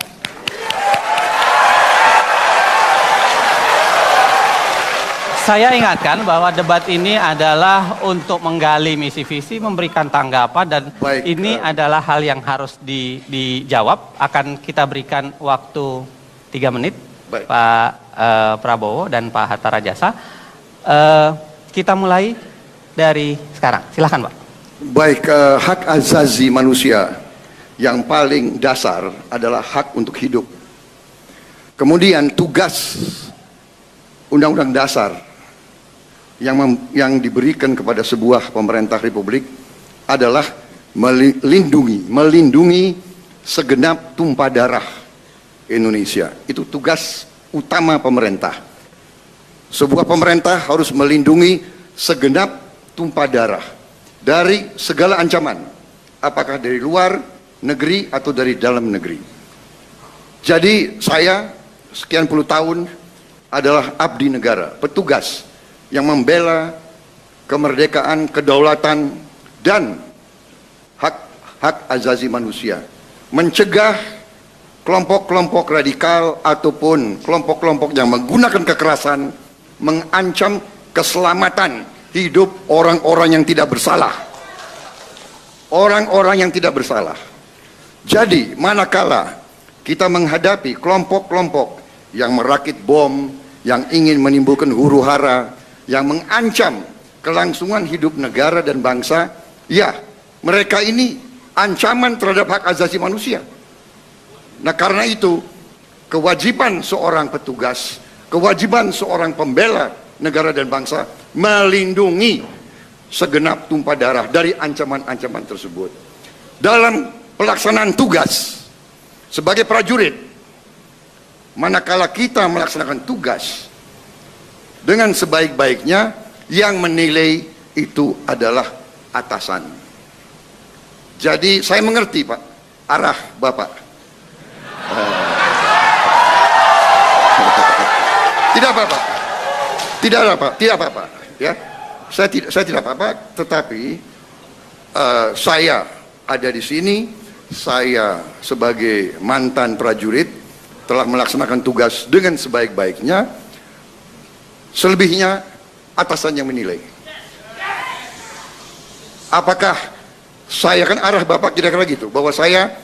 Saya ingatkan bahwa debat ini adalah untuk menggali misi visi, memberikan tanggapan, dan Baik, ini adalah hal yang harus dijawab. Akan kita berikan waktu 3 menit, Baik. Pak Prabowo dan Pak Hatta Rajasa. Kita mulai dari sekarang. Silahkan, Pak. Baik, hak asasi manusia yang paling dasar adalah hak untuk hidup. Kemudian tugas Undang-Undang Dasar yang diberikan kepada sebuah pemerintah republik adalah melindungi segenap tumpah darah Indonesia. Itu tugas utama pemerintah. Sebuah pemerintah harus melindungi segenap tumpah darah dari segala ancaman, apakah dari luar negeri atau dari dalam negeri. Jadi saya sekian puluh tahun adalah abdi negara, petugas yang membela kemerdekaan, kedaulatan, dan hak asasi manusia, mencegah kelompok-kelompok radikal ataupun kelompok-kelompok yang menggunakan kekerasan mengancam keselamatan hidup orang-orang yang tidak bersalah. Orang-orang yang tidak bersalah. Jadi, manakala kita menghadapi kelompok-kelompok yang merakit bom, yang ingin menimbulkan huru-hara, yang mengancam kelangsungan hidup negara dan bangsa, ya, mereka ini ancaman terhadap hak asasi manusia. Nah, karena itu kewajiban seorang petugas, kewajiban seorang pembela negara dan bangsa melindungi segenap tumpah darah dari ancaman-ancaman tersebut. Dalam pelaksanaan tugas sebagai prajurit, manakala kita melaksanakan tugas dengan sebaik-baiknya, yang menilai itu adalah atasan. Jadi saya mengerti, Pak, arah Bapak. Tidak apa-apa. Tidak apa-apa, ya. Saya tidak apa-apa, tetapi saya ada di sini, saya sebagai mantan prajurit telah melaksanakan tugas dengan sebaik-baiknya. Selebihnya atasan yang menilai. Apakah saya, kan arah Bapak kira-kira gitu, bahwa saya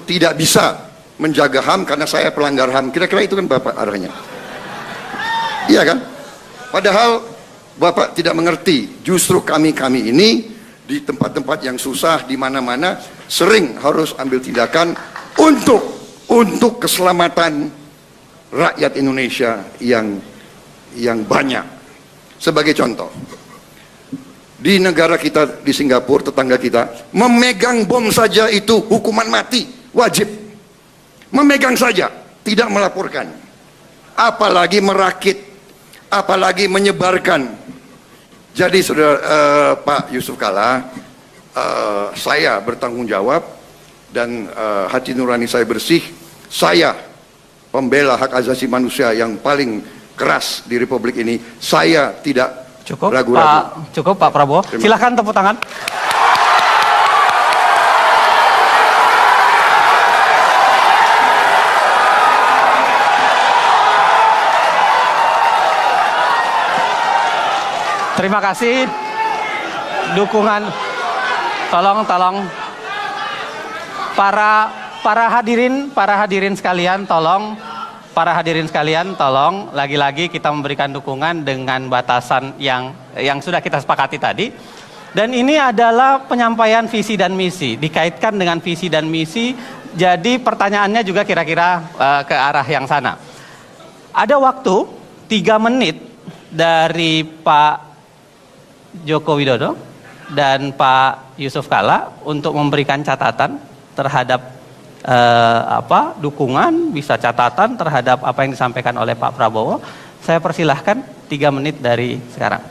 tidak bisa menjaga HAM karena saya pelanggar HAM. Kira-kira itu kan Bapak arahnya. Iya kan? Padahal Bapak tidak mengerti, justru kami ini di tempat-tempat yang susah, di mana-mana sering harus ambil tindakan untuk keselamatan rakyat Indonesia yang banyak. Sebagai contoh, di negara kita, di Singapura, tetangga kita, memegang bom saja itu hukuman mati, wajib. Memegang saja, tidak melaporkan. Apalagi merakit, apalagi menyebarkan. Jadi saudara Pak Yusuf Kalla, saya bertanggung jawab dan hati nurani saya bersih. Saya pembela hak asasi manusia yang paling keras di Republik ini. Saya tidak ragu-ragu. Cukup Pak Prabowo. Silahkan tepuk tangan. Terima kasih dukungan. Tolong para hadirin sekalian, tolong lagi-lagi kita memberikan dukungan dengan batasan yang sudah kita sepakati tadi. Dan ini adalah penyampaian visi dan misi, dikaitkan dengan visi dan misi. Jadi pertanyaannya juga kira-kira ke arah yang sana. Ada waktu 3 menit dari Pak Joko Widodo dan Pak Yusuf Kalla untuk memberikan catatan terhadap dukungan, bisa catatan terhadap apa yang disampaikan oleh Pak Prabowo. Saya persilahkan 3 menit dari sekarang.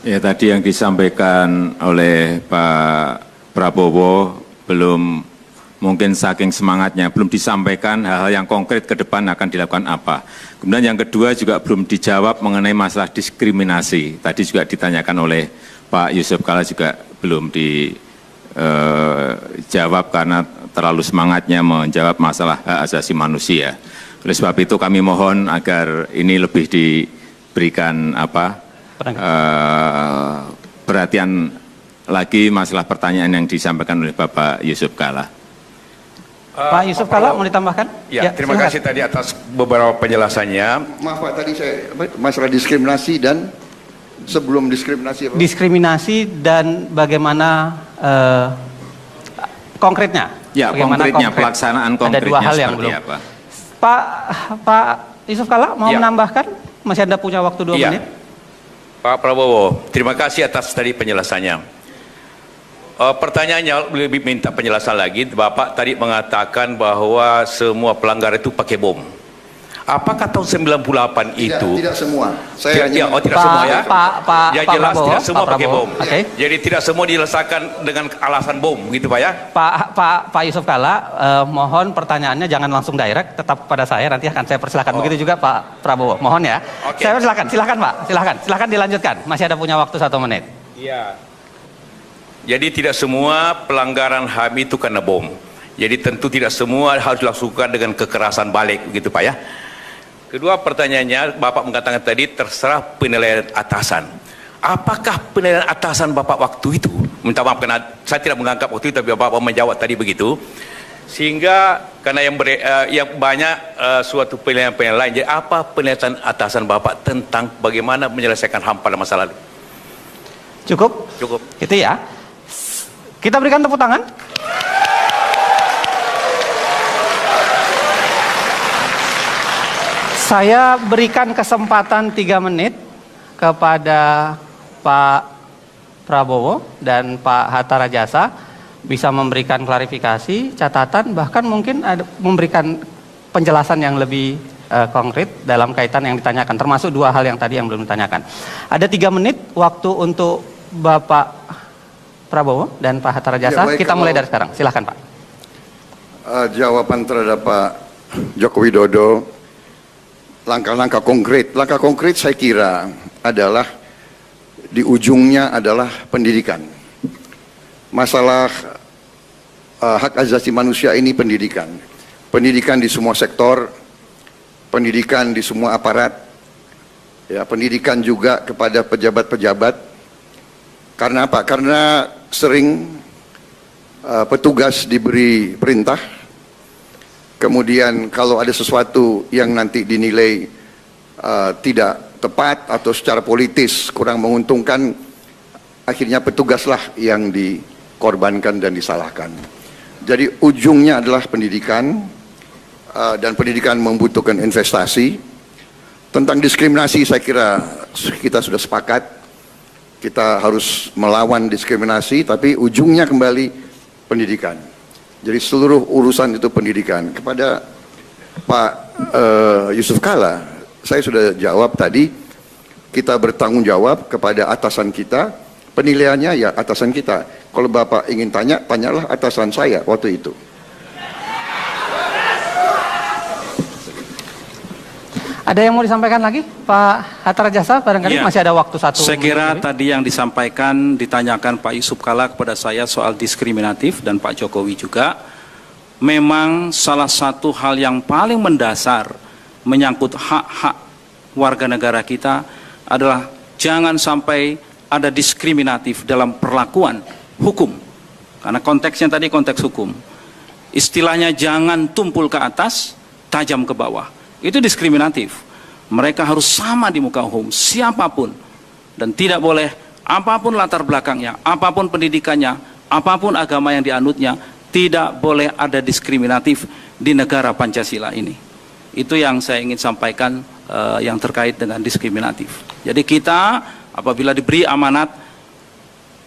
Ya, tadi yang disampaikan oleh Pak Prabowo belum mungkin saking semangatnya belum disampaikan hal-hal yang konkret ke depan akan dilakukan apa. Kemudian yang kedua juga belum dijawab mengenai masalah diskriminasi. Tadi juga ditanyakan oleh Pak Yusuf Kalla juga belum dijawab karena terlalu semangatnya menjawab masalah hak asasi manusia. Oleh sebab itu kami mohon agar ini lebih diberikan perhatian lagi masalah pertanyaan yang disampaikan oleh Bapak Yusuf Kalla. Pak Yusuf Kalla mau ditambahkan? Ya, terima silakan. kasih tadi atas beberapa penjelasannya. Maaf Pak, tadi saya masalah diskriminasi dan sebelum diskriminasi apa? Diskriminasi dan bagaimana konkretnya? Ya, Bagaimana konkretnya, konkret? pelaksanaan Ada konkretnya dua hal yang seperti belum. apa? Pak Yusuf Kalla mau Ya. menambahkan? Masih Anda punya waktu 2 Iya. menit. Pak Prabowo, terima kasih atas tadi penjelasannya. Pertanyaannya lebih minta penjelasan lagi. Bapak tadi mengatakan bahwa semua pelanggar itu pakai bom. Apakah tahun 98 itu? Tidak semua. Saya Tidak, hanya tidak semua ya. Pak Ya jelas Prabowo, tidak semua Pak pakai Prabowo. bom. Oke. Jadi tidak semua dilesakan dengan alasan bom, gitu Pak ya? Pak Yusuf Kalla, mohon pertanyaannya jangan langsung direct, tetap pada saya, nanti akan saya persilakan. Begitu juga Pak Prabowo, mohon ya. Oke. Saya silakan Pak, silakan dilanjutkan. Masih ada punya waktu 1 menit. Iya. Jadi tidak semua pelanggaran HAM itu karena bom. Jadi tentu tidak semua harus dilakukan dengan kekerasan balik, begitu Pak ya. Kedua pertanyaannya, Bapak mengatakan tadi terserah penilaian atasan. Apakah penilaian atasan Bapak waktu itu? Minta maaf karena saya tidak menganggap waktu itu, tapi Bapak menjawab tadi begitu. Sehingga karena yang banyak suatu penilaian lain. Jadi apa penilaian atasan Bapak tentang bagaimana menyelesaikan HAM pada masa lalu? Cukup? Cukup. Itu ya. Kita berikan tepuk tangan. Saya berikan kesempatan 3 menit kepada Pak Prabowo dan Pak Hatta Rajasa bisa memberikan klarifikasi, catatan, bahkan mungkin memberikan penjelasan yang lebih konkret dalam kaitan yang ditanyakan, termasuk 2 hal yang tadi yang belum ditanyakan. Ada 3 menit waktu untuk Bapak Prabowo dan Pak Hatta Rajasa. Ya, baik, kita mulai dari sekarang. Silakan Pak. Jawaban terhadap Pak Joko Widodo, langkah-langkah konkret saya kira adalah di ujungnya adalah pendidikan. Masalah hak asasi manusia ini pendidikan di semua sektor, pendidikan di semua aparat, ya, pendidikan juga kepada pejabat-pejabat. Karena apa? Karena sering petugas diberi perintah, kemudian kalau ada sesuatu yang nanti dinilai tidak tepat atau secara politis kurang menguntungkan, akhirnya petugaslah yang dikorbankan dan disalahkan. Jadi ujungnya adalah pendidikan, dan pendidikan membutuhkan investasi. Tentang diskriminasi saya kira kita sudah sepakat. Kita harus melawan diskriminasi, tapi ujungnya kembali pendidikan. Jadi seluruh urusan itu pendidikan. Kepada Pak Yusuf Kalla, saya sudah jawab tadi, kita bertanggung jawab kepada atasan kita, penilaiannya ya atasan kita. Kalau Bapak ingin tanya, tanyalah atasan saya waktu itu. Ada yang mau disampaikan lagi, Pak Hatta Rajasa? Barangkali Ya. masih ada waktu 1 Saya menit kira lebih. tadi yang disampaikan, ditanyakan Pak Yusuf Kalla kepada saya soal diskriminatif dan Pak Jokowi juga, memang salah satu hal yang paling mendasar menyangkut hak-hak warga negara kita adalah jangan sampai ada diskriminatif dalam perlakuan hukum. Karena konteksnya tadi konteks hukum. Istilahnya jangan tumpul ke atas, tajam ke bawah. Itu diskriminatif. Mereka harus sama di muka umum, siapapun. Dan tidak boleh, apapun latar belakangnya, apapun pendidikannya, apapun agama yang dianutnya, tidak boleh ada diskriminatif di negara Pancasila ini. Itu yang saya ingin sampaikan yang terkait dengan diskriminatif. Jadi kita apabila diberi amanat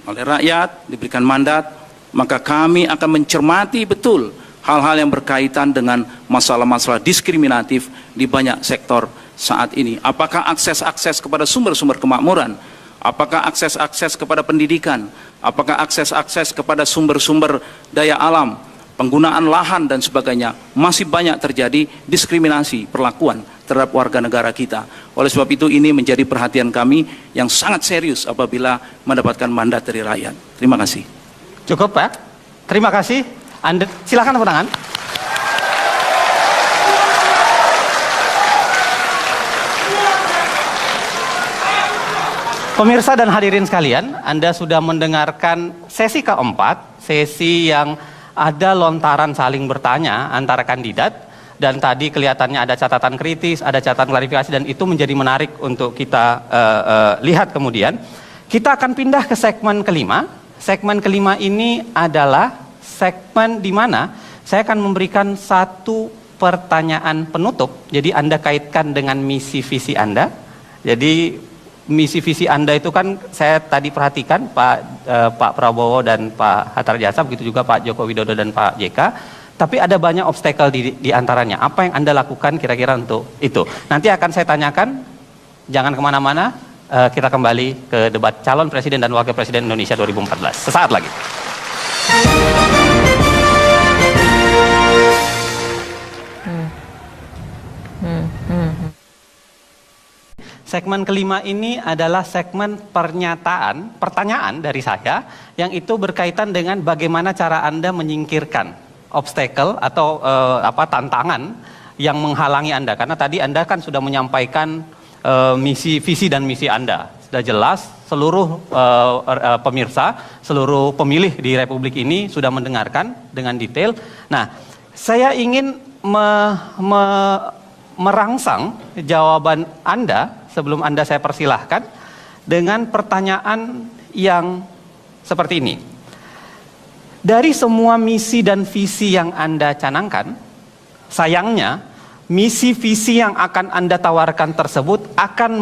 oleh rakyat, diberikan mandat, maka kami akan mencermati betul hal-hal yang berkaitan dengan masalah-masalah diskriminatif di banyak sektor saat ini. Apakah akses-akses kepada sumber-sumber kemakmuran, apakah akses-akses kepada pendidikan, apakah akses-akses kepada sumber-sumber daya alam, penggunaan lahan dan sebagainya, masih banyak terjadi diskriminasi perlakuan terhadap warga negara kita. Oleh sebab itu ini menjadi perhatian kami yang sangat serius apabila mendapatkan mandat dari rakyat. Terima kasih. Cukup Pak, terima kasih. Anda silakan tepuk tangan. Pemirsa dan hadirin sekalian, Anda sudah mendengarkan sesi keempat, sesi yang ada lontaran saling bertanya antara kandidat, dan tadi kelihatannya ada catatan kritis, ada catatan klarifikasi, dan itu menjadi menarik untuk kita lihat kemudian. Kita akan pindah ke segmen kelima. Segmen kelima ini adalah segmen di mana saya akan memberikan satu pertanyaan penutup. Jadi Anda kaitkan dengan misi visi Anda. Jadi misi visi Anda itu kan saya tadi perhatikan Pak Prabowo dan Pak Hatta Rajasa, begitu juga Pak Joko Widodo dan Pak JK. Tapi ada banyak obstacle di antaranya. Apa yang Anda lakukan kira-kira untuk itu? Nanti akan saya tanyakan, jangan kemana-mana, kita kembali ke debat calon presiden dan wakil presiden Indonesia 2014. Sesaat lagi. Segmen kelima ini adalah segmen pertanyaan dari saya yang itu berkaitan dengan bagaimana cara Anda menyingkirkan obstacle atau tantangan yang menghalangi Anda. Karena tadi Anda kan sudah menyampaikan visi dan misi Anda. Sudah jelas, seluruh pemirsa, seluruh pemilih di Republik ini sudah mendengarkan dengan detail. Nah, saya ingin merangsang jawaban Anda sebelum Anda saya persilahkan dengan pertanyaan yang seperti ini. Dari semua misi dan visi yang Anda canangkan, sayangnya misi visi yang akan Anda tawarkan tersebut akan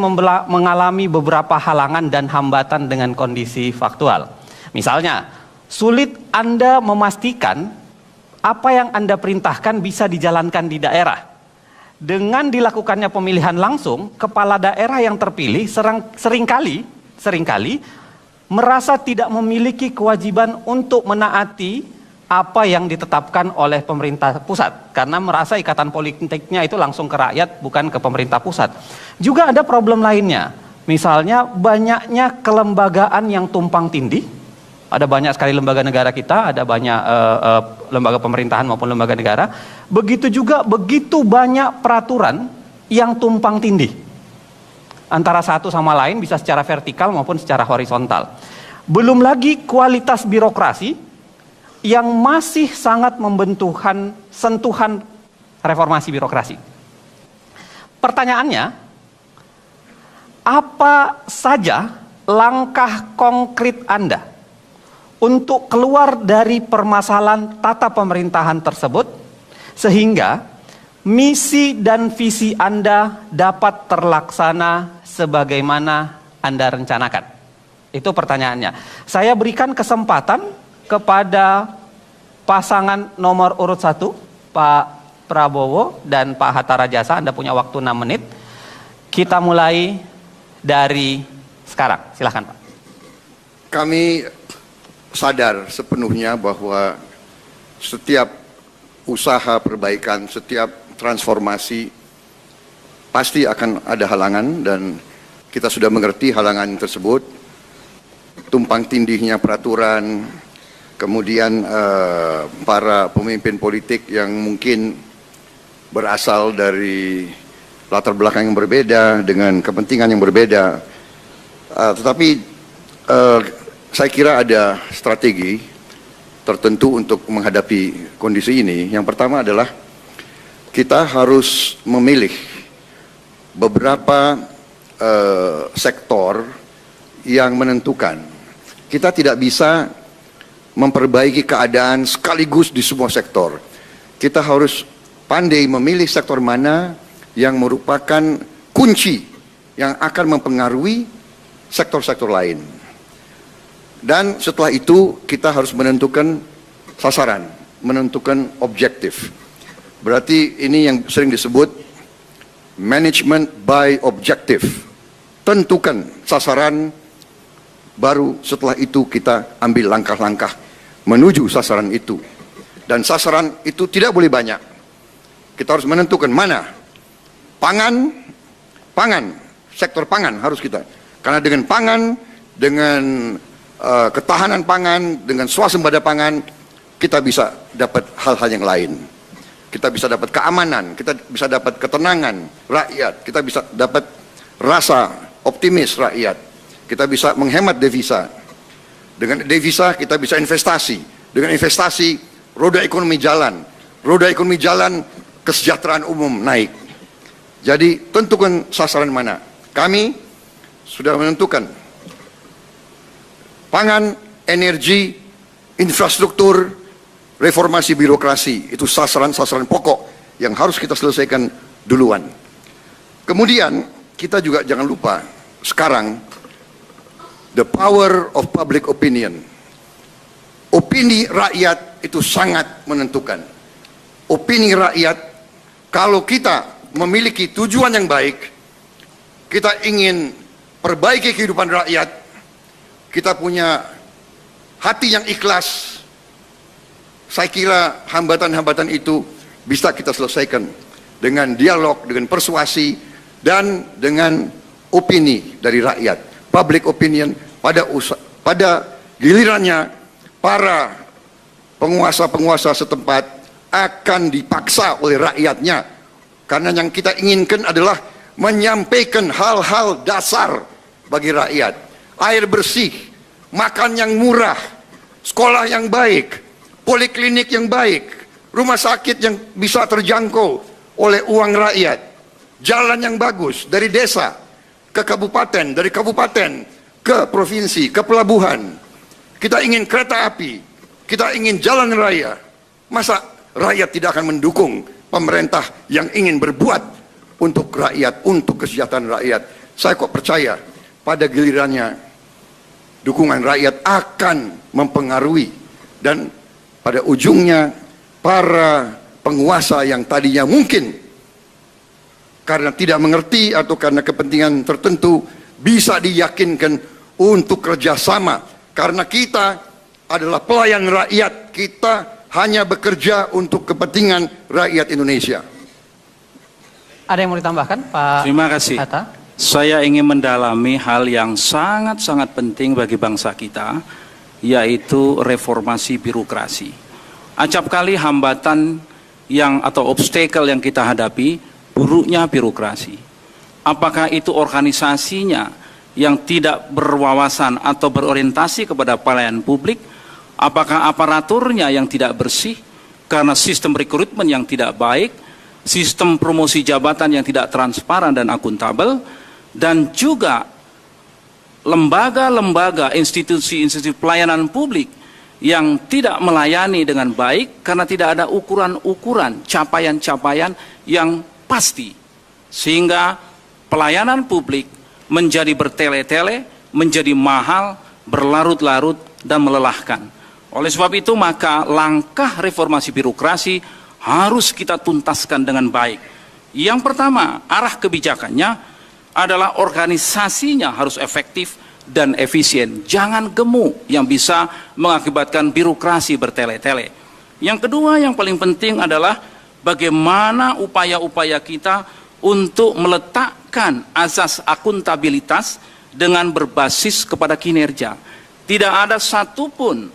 mengalami beberapa halangan dan hambatan dengan kondisi faktual. Misalnya, sulit Anda memastikan apa yang Anda perintahkan bisa dijalankan di daerah. Dengan dilakukannya pemilihan langsung, kepala daerah yang terpilih seringkali merasa tidak memiliki kewajiban untuk menaati apa yang ditetapkan oleh pemerintah pusat, karena merasa ikatan politiknya itu langsung ke rakyat, bukan ke pemerintah pusat. Juga ada problem lainnya, misalnya banyaknya kelembagaan yang tumpang tindih. Ada banyak sekali lembaga negara kita, ada banyak lembaga pemerintahan maupun lembaga negara. Begitu juga begitu banyak peraturan yang tumpang tindih antara satu sama lain, bisa secara vertikal maupun secara horizontal. Belum lagi kualitas birokrasi yang masih sangat membutuhkan sentuhan reformasi birokrasi. Pertanyaannya, apa saja langkah konkret Anda untuk keluar dari permasalahan tata pemerintahan tersebut sehingga misi dan visi Anda dapat terlaksana sebagaimana Anda rencanakan? Itu pertanyaannya. Saya berikan kesempatan kepada pasangan nomor urut 1, Pak Prabowo dan Pak Hatta Rajasa. Anda punya waktu 6 menit. Kita mulai dari sekarang. Silahkan Pak. Kami sadar sepenuhnya bahwa setiap usaha perbaikan, setiap transformasi pasti akan ada halangan, dan kita sudah mengerti halangan tersebut. Tumpang tindihnya peraturan, kemudian para pemimpin politik yang mungkin berasal dari latar belakang yang berbeda dengan kepentingan yang berbeda. Tetapi saya kira ada strategi tertentu untuk menghadapi kondisi ini. Yang pertama adalah kita harus memilih beberapa sektor yang menentukan. Kita tidak bisa memperbaiki keadaan sekaligus di semua sektor. Kita harus pandai memilih sektor mana yang merupakan kunci yang akan mempengaruhi sektor-sektor lain. Dan setelah itu kita harus menentukan sasaran, menentukan objektif. Berarti ini yang sering disebut management by objective. Tentukan sasaran, baru setelah itu kita ambil langkah-langkah menuju sasaran itu. dan sasaran itu tidak boleh banyak. Kita harus menentukan mana pangan, sektor pangan harus kita. Karena dengan pangan, dengan ketahanan pangan, dengan swasembada pangan, kita bisa dapat hal-hal yang lain. Kita bisa dapat keamanan, kita bisa dapat ketenangan rakyat, kita bisa dapat rasa optimis rakyat, kita bisa menghemat devisa. Dengan devisa kita bisa investasi, dengan investasi roda ekonomi jalan, kesejahteraan umum naik. Jadi tentukan sasaran mana. Kami sudah menentukan pangan, energi, infrastruktur, reformasi birokrasi, itu sasaran-sasaran pokok yang harus kita selesaikan duluan. Kemudian kita juga jangan lupa sekarang the power of public opinion. Opini rakyat itu sangat menentukan. Opini rakyat, kalau kita memiliki tujuan yang baik, kita ingin perbaiki kehidupan rakyat, kita punya hati yang ikhlas, saya kira hambatan-hambatan itu bisa kita selesaikan dengan dialog, dengan persuasi, dan dengan opini dari rakyat. Public opinion pada gilirannya para penguasa-penguasa setempat akan dipaksa oleh rakyatnya. Karena yang kita inginkan adalah menyampaikan hal-hal dasar bagi rakyat. Air bersih, makan yang murah, sekolah yang baik, poliklinik yang baik, rumah sakit yang bisa terjangkau oleh uang rakyat, jalan yang bagus dari desa ke kabupaten, dari kabupaten ke provinsi, ke pelabuhan. Kita ingin kereta api, kita ingin jalan raya. Masa rakyat tidak akan mendukung pemerintah yang ingin berbuat untuk rakyat, untuk kesejahteraan rakyat? Saya kok percaya pada gilirannya dukungan rakyat akan mempengaruhi, dan pada ujungnya para penguasa yang tadinya mungkin karena tidak mengerti atau karena kepentingan tertentu bisa diyakinkan untuk kerjasama. Karena kita adalah pelayan rakyat, kita hanya bekerja untuk kepentingan rakyat Indonesia. Ada yang mau ditambahkan, Pak? Terima kasih. Hatta? Saya ingin mendalami hal yang sangat-sangat penting bagi bangsa kita, yaitu reformasi birokrasi. Acap kali hambatan atau obstacle yang kita hadapi, buruknya birokrasi. Apakah itu organisasinya yang tidak berwawasan atau berorientasi kepada pelayanan publik? Apakah aparaturnya yang tidak bersih karena sistem rekrutmen yang tidak baik, sistem promosi jabatan yang tidak transparan dan akuntabel, dan juga lembaga-lembaga, institusi-institusi pelayanan publik yang tidak melayani dengan baik karena tidak ada ukuran-ukuran, capaian-capaian yang pasti, sehingga pelayanan publik menjadi bertele-tele, menjadi mahal, berlarut-larut, dan melelahkan. Oleh sebab itu, maka langkah reformasi birokrasi harus kita tuntaskan dengan baik. Yang pertama, arah kebijakannya adalah organisasinya harus efektif dan efisien. Jangan gemuk yang bisa mengakibatkan birokrasi bertele-tele. Yang kedua, yang paling penting adalah bagaimana upaya-upaya kita untuk meletakkan asas akuntabilitas dengan berbasis kepada kinerja. Tidak ada satupun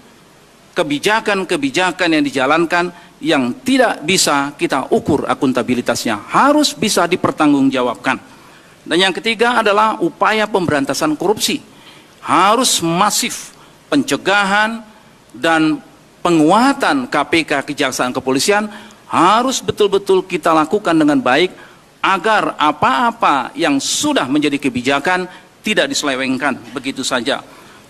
kebijakan-kebijakan yang dijalankan yang tidak bisa kita ukur akuntabilitasnya. Harus bisa dipertanggungjawabkan. Dan yang ketiga adalah upaya pemberantasan korupsi. Harus masif pencegahan dan penguatan KPK, Kejaksaan, Kepolisian harus betul-betul kita lakukan dengan baik agar apa-apa yang sudah menjadi kebijakan tidak diselewengkan begitu saja.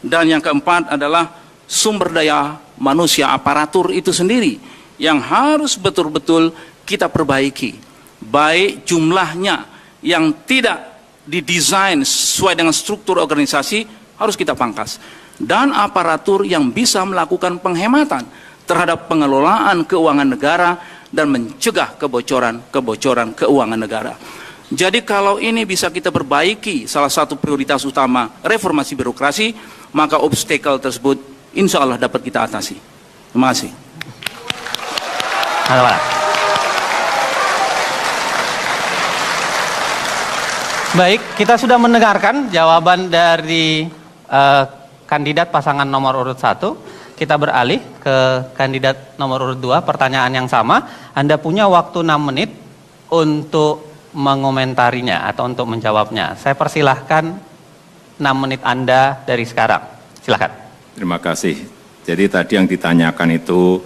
Dan yang keempat adalah sumber daya manusia, aparatur itu sendiri yang harus betul-betul kita perbaiki. Baik jumlahnya yang tidak didesain sesuai dengan struktur organisasi harus kita pangkas, dan aparatur yang bisa melakukan penghematan terhadap pengelolaan keuangan negara dan mencegah kebocoran keuangan negara. Jadi kalau ini bisa kita perbaiki, salah satu prioritas utama reformasi birokrasi, maka obstacle tersebut insya Allah dapat kita atasi. Terima kasih. Mantap. Baik, kita sudah mendengarkan jawaban dari kandidat pasangan nomor urut 1. Kita beralih ke kandidat nomor urut 2, pertanyaan yang sama. Anda punya waktu 6 menit untuk mengomentarinya atau untuk menjawabnya. Saya persilahkan 6 menit Anda dari sekarang. Silakan. Terima kasih. Jadi tadi yang ditanyakan itu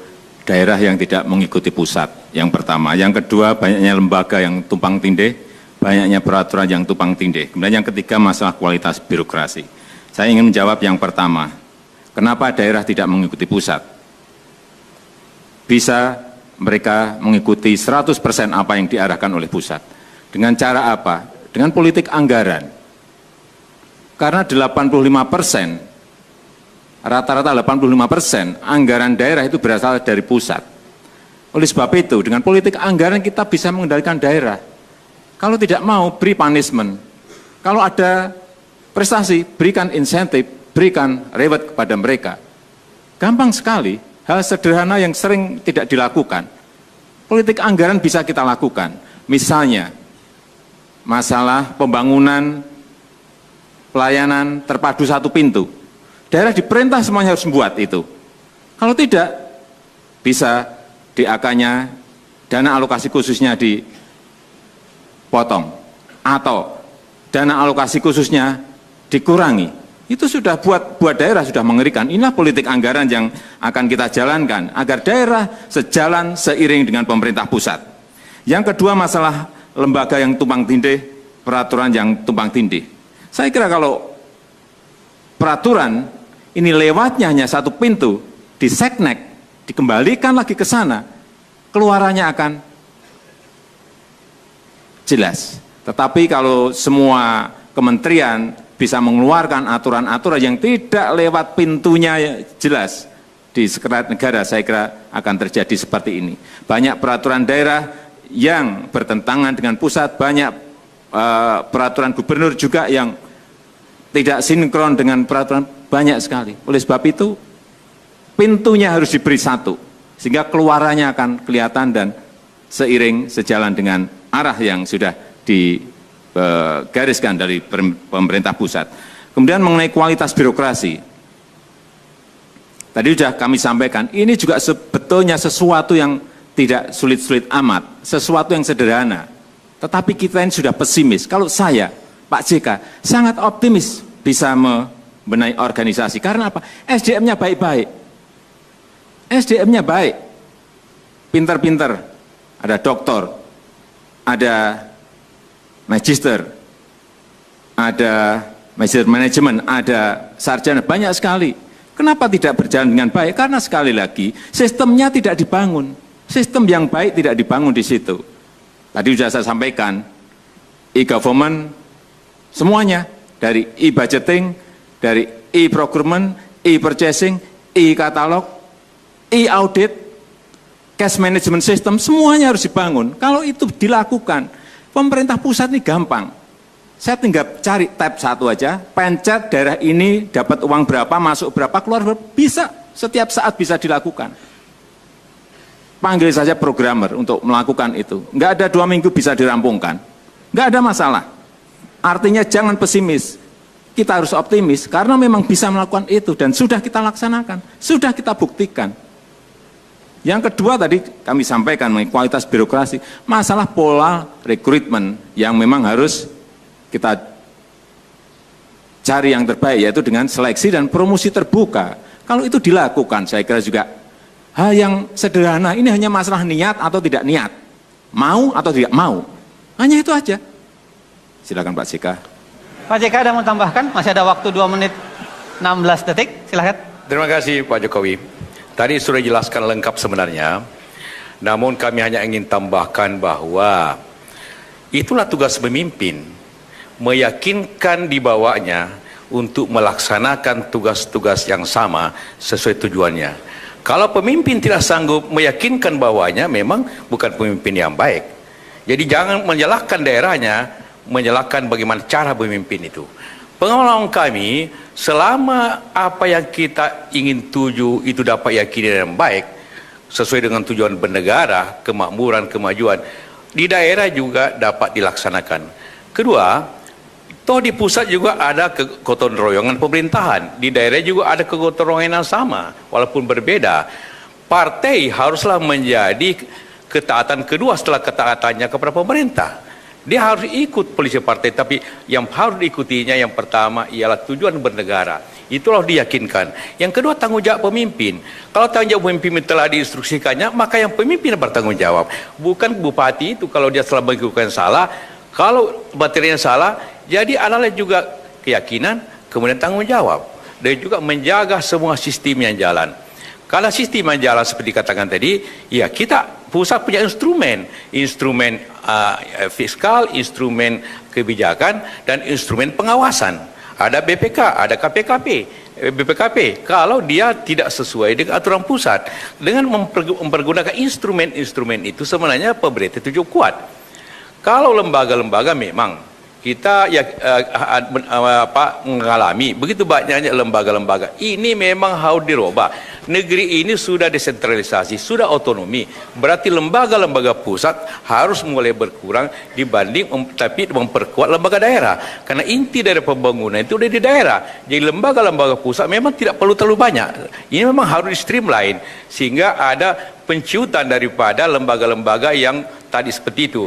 daerah yang tidak mengikuti pusat. Yang pertama. Yang kedua, banyaknya lembaga yang tumpang tindih, banyaknya peraturan yang tumpang tindih. Kemudian yang ketiga, masalah kualitas birokrasi. Saya ingin menjawab yang pertama. Kenapa daerah tidak mengikuti pusat? Bisa mereka mengikuti 100% apa yang diarahkan oleh pusat. Dengan cara apa? Dengan politik anggaran. Karena 85%, rata-rata 85% anggaran daerah itu berasal dari pusat. Oleh sebab itu, dengan politik anggaran kita bisa mengendalikan daerah. Kalau tidak mau, beri punishment. Kalau ada prestasi, berikan insentif, berikan reward kepada mereka. Gampang sekali, hal sederhana yang sering tidak dilakukan. Politik anggaran bisa kita lakukan. Misalnya, masalah pembangunan pelayanan terpadu satu pintu. Daerah diperintah semuanya harus membuat itu. Kalau tidak, bisa DAK-nya, dana alokasi khususnya dipotong. Atau dana alokasi khususnya dikurangi. Itu sudah buat daerah sudah mengerikan. Inilah politik anggaran yang akan kita jalankan agar daerah sejalan seiring dengan pemerintah pusat. Yang kedua, masalah lembaga yang tumpang tindih, peraturan yang tumpang tindih. Saya kira kalau peraturan ini lewatnya hanya satu pintu, di seknek, dikembalikan lagi ke sana, keluarannya akan jelas. Tetapi kalau semua kementerian bisa mengeluarkan aturan-aturan yang tidak lewat pintunya jelas, di sekretariat negara saya kira akan terjadi seperti ini. Banyak peraturan daerah yang bertentangan dengan pusat, banyak peraturan gubernur juga yang tidak sinkron dengan peraturan, banyak sekali. Oleh sebab itu, pintunya harus diberi satu, sehingga keluarannya akan kelihatan dan seiring sejalan dengan arah yang sudah digariskan dari pemerintah pusat. Kemudian mengenai kualitas birokrasi, tadi sudah kami sampaikan, ini juga sebetulnya sesuatu yang tidak sulit-sulit amat, sesuatu yang sederhana. Tetapi kita ini sudah pesimis. Kalau saya, Pak JK, sangat optimis bisa membenahi organisasi. Karena apa? SDM-nya baik-baik. SDM-nya baik. Pinter-pinter. Ada doktor, ada magister, ada magister manajemen, ada sarjana, banyak sekali. Kenapa tidak berjalan dengan baik? Karena sekali lagi, sistemnya tidak dibangun. Sistem yang baik tidak dibangun di situ. Tadi sudah saya sampaikan, e-government, semuanya, dari e-budgeting, dari e-procurement, e-purchasing, e-katalog, e-audit, cash management system, semuanya harus dibangun. Kalau itu dilakukan, pemerintah pusat ini gampang. Saya tinggal cari tab satu aja, pencet daerah ini dapat uang berapa, masuk berapa, keluar berapa, bisa, setiap saat bisa dilakukan. Panggil saja programmer untuk melakukan itu. Nggak ada 2 minggu bisa dirampungkan. Nggak ada masalah. Artinya jangan pesimis. Kita harus optimis karena memang bisa melakukan itu dan sudah kita laksanakan. Sudah kita buktikan. Yang kedua tadi kami sampaikan mengenai kualitas birokrasi. Masalah pola rekrutmen yang memang harus kita cari yang terbaik, yaitu dengan seleksi dan promosi terbuka. Kalau itu dilakukan, saya kira juga hal yang sederhana, ini hanya masalah niat atau tidak niat. Mau atau tidak mau. Hanya itu aja. Silakan Pak JK. Pak JK ada mau tambahkan? Masih ada waktu 2 menit 16 detik. Silakan. Terima kasih Pak Jokowi. Tadi sudah dijelaskan lengkap sebenarnya. Namun kami hanya ingin tambahkan bahwa itulah tugas pemimpin. Meyakinkan di bawahnya untuk melaksanakan tugas-tugas yang sama sesuai tujuannya. Kalau pemimpin tidak sanggup meyakinkan bawahnya, memang bukan pemimpin yang baik. Jadi jangan menyalahkan daerahnya, menyalahkan bagaimana cara pemimpin itu. Pengalaman kami, selama apa yang kita ingin tuju itu dapat yakini dengan baik, sesuai dengan tujuan bernegara, kemakmuran, kemajuan, di daerah juga dapat dilaksanakan. Kedua, toh di pusat juga ada kegotong royongan pemerintahan, di daerah juga ada kegotong royongan yang sama, walaupun berbeda. Partai haruslah menjadi ketaatan kedua setelah ketaatannya kepada pemerintah. Dia harus ikut polisi partai, tapi yang harus diikutinya yang pertama ialah tujuan bernegara. Itulah diyakinkan. Yang kedua, tanggung jawab pemimpin. Kalau tanggung jawab pemimpin telah diinstruksikannya, maka yang pemimpin bertanggung jawab. Bukan bupati itu kalau dia telah melakukan salah, kalau materinya salah, jadi adalah juga keyakinan, kemudian tanggung jawab. Dan juga menjaga semua sistem yang jalan. Kalau sistem yang jalan seperti katakan tadi, ya kita pusat punya instrumen fiskal, instrumen kebijakan, dan instrumen pengawasan. Ada BPK, ada BPKP. Kalau dia tidak sesuai dengan aturan pusat, dengan mempergunakan instrumen itu sebenarnya pemerintah itu cukup kuat. Kalau lembaga-lembaga memang kita mengalami begitu banyaknya lembaga-lembaga. Ini memang harus dirubah. Negeri ini sudah desentralisasi, sudah otonomi. Berarti lembaga-lembaga pusat harus mulai berkurang dibanding tapi memperkuat lembaga daerah. Karena inti dari pembangunan itu ada di daerah. Jadi lembaga-lembaga pusat memang tidak perlu terlalu banyak. Ini memang harus di streamline sehingga ada penciutan daripada lembaga-lembaga yang tadi seperti itu.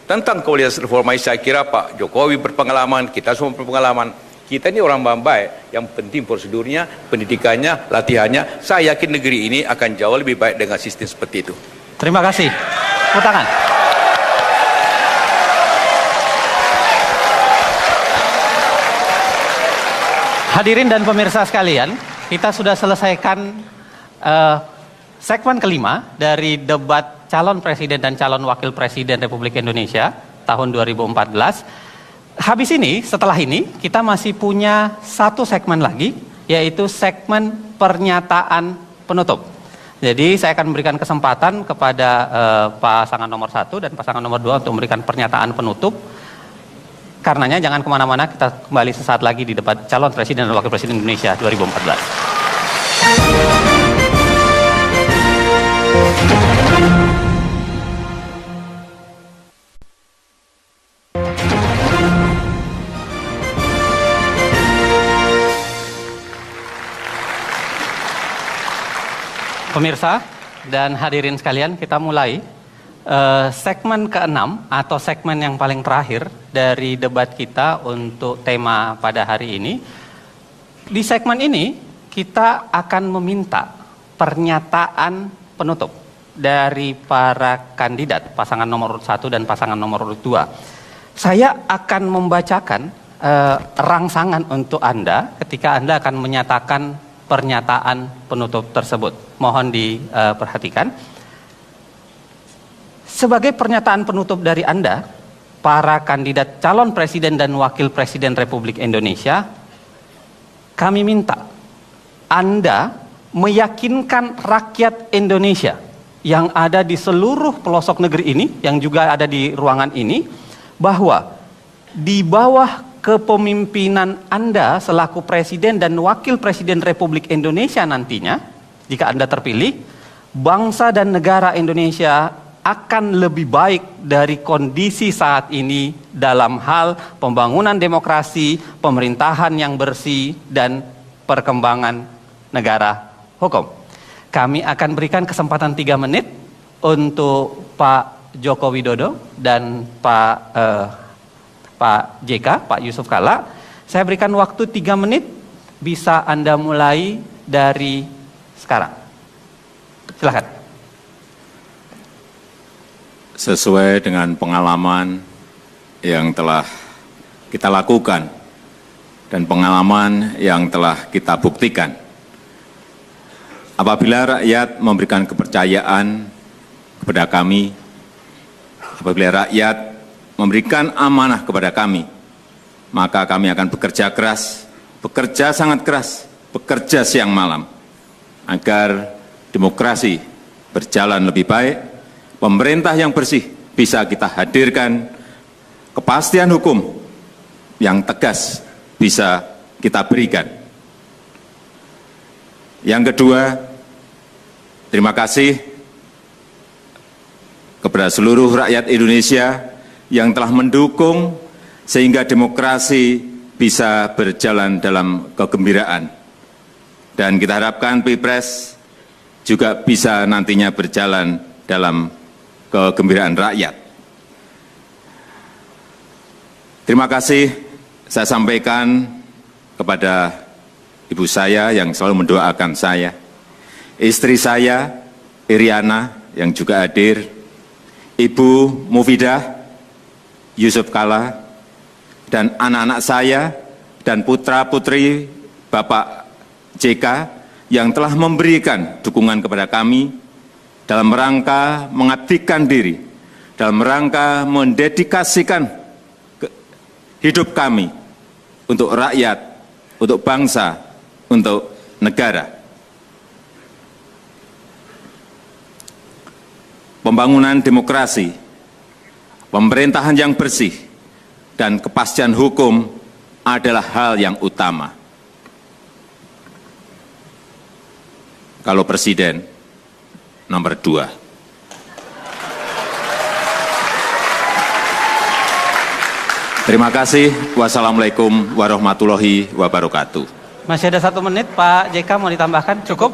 Tentang kualitas reformasi saya kira Pak Jokowi berpengalaman, kita semua berpengalaman. Kita ini orang baik, yang penting prosedurnya, pendidikannya, latihannya. Saya yakin negeri ini akan jauh lebih baik dengan sistem seperti itu. Terima kasih. Tepuk tangan. Hadirin dan pemirsa sekalian, kita sudah selesaikan segmen kelima dari debat calon presiden dan calon wakil presiden Republik Indonesia tahun 2014. Habis ini, setelah ini, kita masih punya satu segmen lagi, yaitu segmen pernyataan penutup. Jadi saya akan memberikan kesempatan kepada pasangan nomor 1 dan pasangan nomor 2 untuk memberikan pernyataan penutup. Karenanya jangan kemana-mana, kita kembali sesaat lagi di debat calon presiden dan wakil presiden Indonesia 2014. Pemirsa dan hadirin sekalian, kita mulai segmen ke-6 atau segmen yang paling terakhir dari debat kita untuk tema pada hari ini. Di segmen ini kita akan meminta pernyataan penutup dari para kandidat pasangan nomor urut 1 dan pasangan nomor urut 2. Saya akan membacakan rangsangan untuk Anda ketika Anda akan menyatakan pernyataan penutup tersebut. Mohon diperhatikan. Sebagai pernyataan penutup dari Anda, para kandidat calon presiden dan wakil presiden Republik Indonesia, kami minta Anda meyakinkan rakyat Indonesia yang ada di seluruh pelosok negeri ini, yang juga ada di ruangan ini, bahwa di bawah kepemimpinan Anda selaku presiden dan wakil presiden Republik Indonesia nantinya, jika Anda terpilih, bangsa dan negara Indonesia akan lebih baik dari kondisi saat ini dalam hal pembangunan demokrasi, pemerintahan yang bersih, dan perkembangan negara hukum. Kami akan berikan kesempatan 3 menit untuk Pak Joko Widodo dan Pak JK, Pak Yusuf Kalla. Saya berikan waktu 3 menit, bisa Anda mulai dari sekarang. Silakan. Sesuai dengan pengalaman yang telah kita lakukan dan pengalaman yang telah kita buktikan, apabila rakyat memberikan kepercayaan kepada kami, apabila rakyat memberikan amanah kepada kami, maka kami akan bekerja keras, bekerja sangat keras, bekerja siang malam, agar demokrasi berjalan lebih baik, pemerintah yang bersih bisa kita hadirkan, kepastian hukum yang tegas bisa kita berikan. Yang kedua, terima kasih kepada seluruh rakyat Indonesia yang telah mendukung sehingga demokrasi bisa berjalan dalam kegembiraan. Dan kita harapkan Pilpres juga bisa nantinya berjalan dalam kegembiraan rakyat. Terima kasih saya sampaikan kepada ibu saya yang selalu mendoakan saya, istri saya, Iriana, yang juga hadir, Ibu Mufidah, Yusuf Kala, dan anak-anak saya, dan putra-putri Bapak JK, yang telah memberikan dukungan kepada kami dalam rangka mengabdikan diri, dalam rangka mendedikasikan hidup kami untuk rakyat, untuk bangsa, untuk negara. Pembangunan demokrasi, pemerintahan yang bersih, dan kepastian hukum adalah hal yang utama. Kalau presiden, nomor 2. Terima kasih. Wassalamualaikum warahmatullahi wabarakatuh. Masih ada 1 menit, Pak JK mau ditambahkan? Cukup?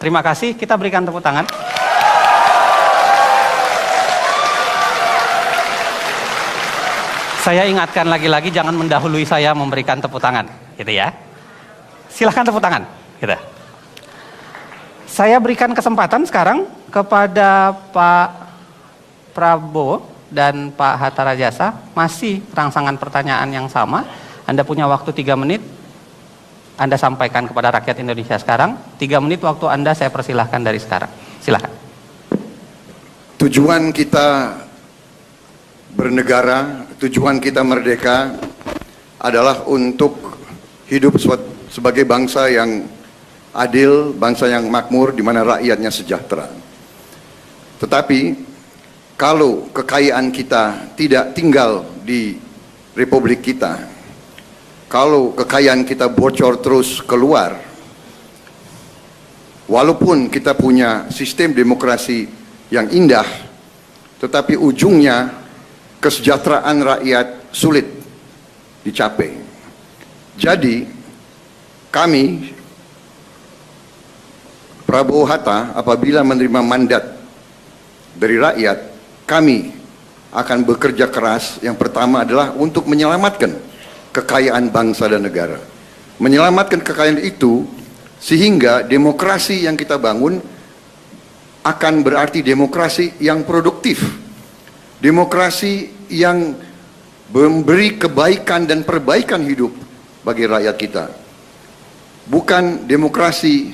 Terima kasih, kita berikan tepuk tangan. Saya ingatkan lagi-lagi jangan mendahului saya memberikan tepuk tangan, gitu ya. Silahkan tepuk tangan, gitu. Saya berikan kesempatan sekarang kepada Pak Prabowo dan Pak Hatta Rajasa, masih rangsangan pertanyaan yang sama. Anda punya waktu 3 menit, Anda sampaikan kepada rakyat Indonesia sekarang. 3 menit waktu Anda saya persilahkan dari sekarang. Silahkan. Tujuan kita bernegara, tujuan kita merdeka adalah untuk hidup sebagai bangsa yang adil, bangsa yang makmur, di mana rakyatnya sejahtera. Tetapi kalau kekayaan kita tidak tinggal di republik kita, kalau kekayaan kita bocor terus keluar, walaupun kita punya sistem demokrasi yang indah, tetapi ujungnya kesejahteraan rakyat sulit dicapai. Jadi kami, Prabowo Hatta, apabila menerima mandat dari rakyat, kami akan bekerja keras. Yang pertama adalah untuk menyelamatkan kekayaan bangsa dan negara. Menyelamatkan kekayaan itu sehingga demokrasi yang kita bangun akan berarti demokrasi yang produktif. Demokrasi yang memberi kebaikan dan perbaikan hidup bagi rakyat kita. Bukan demokrasi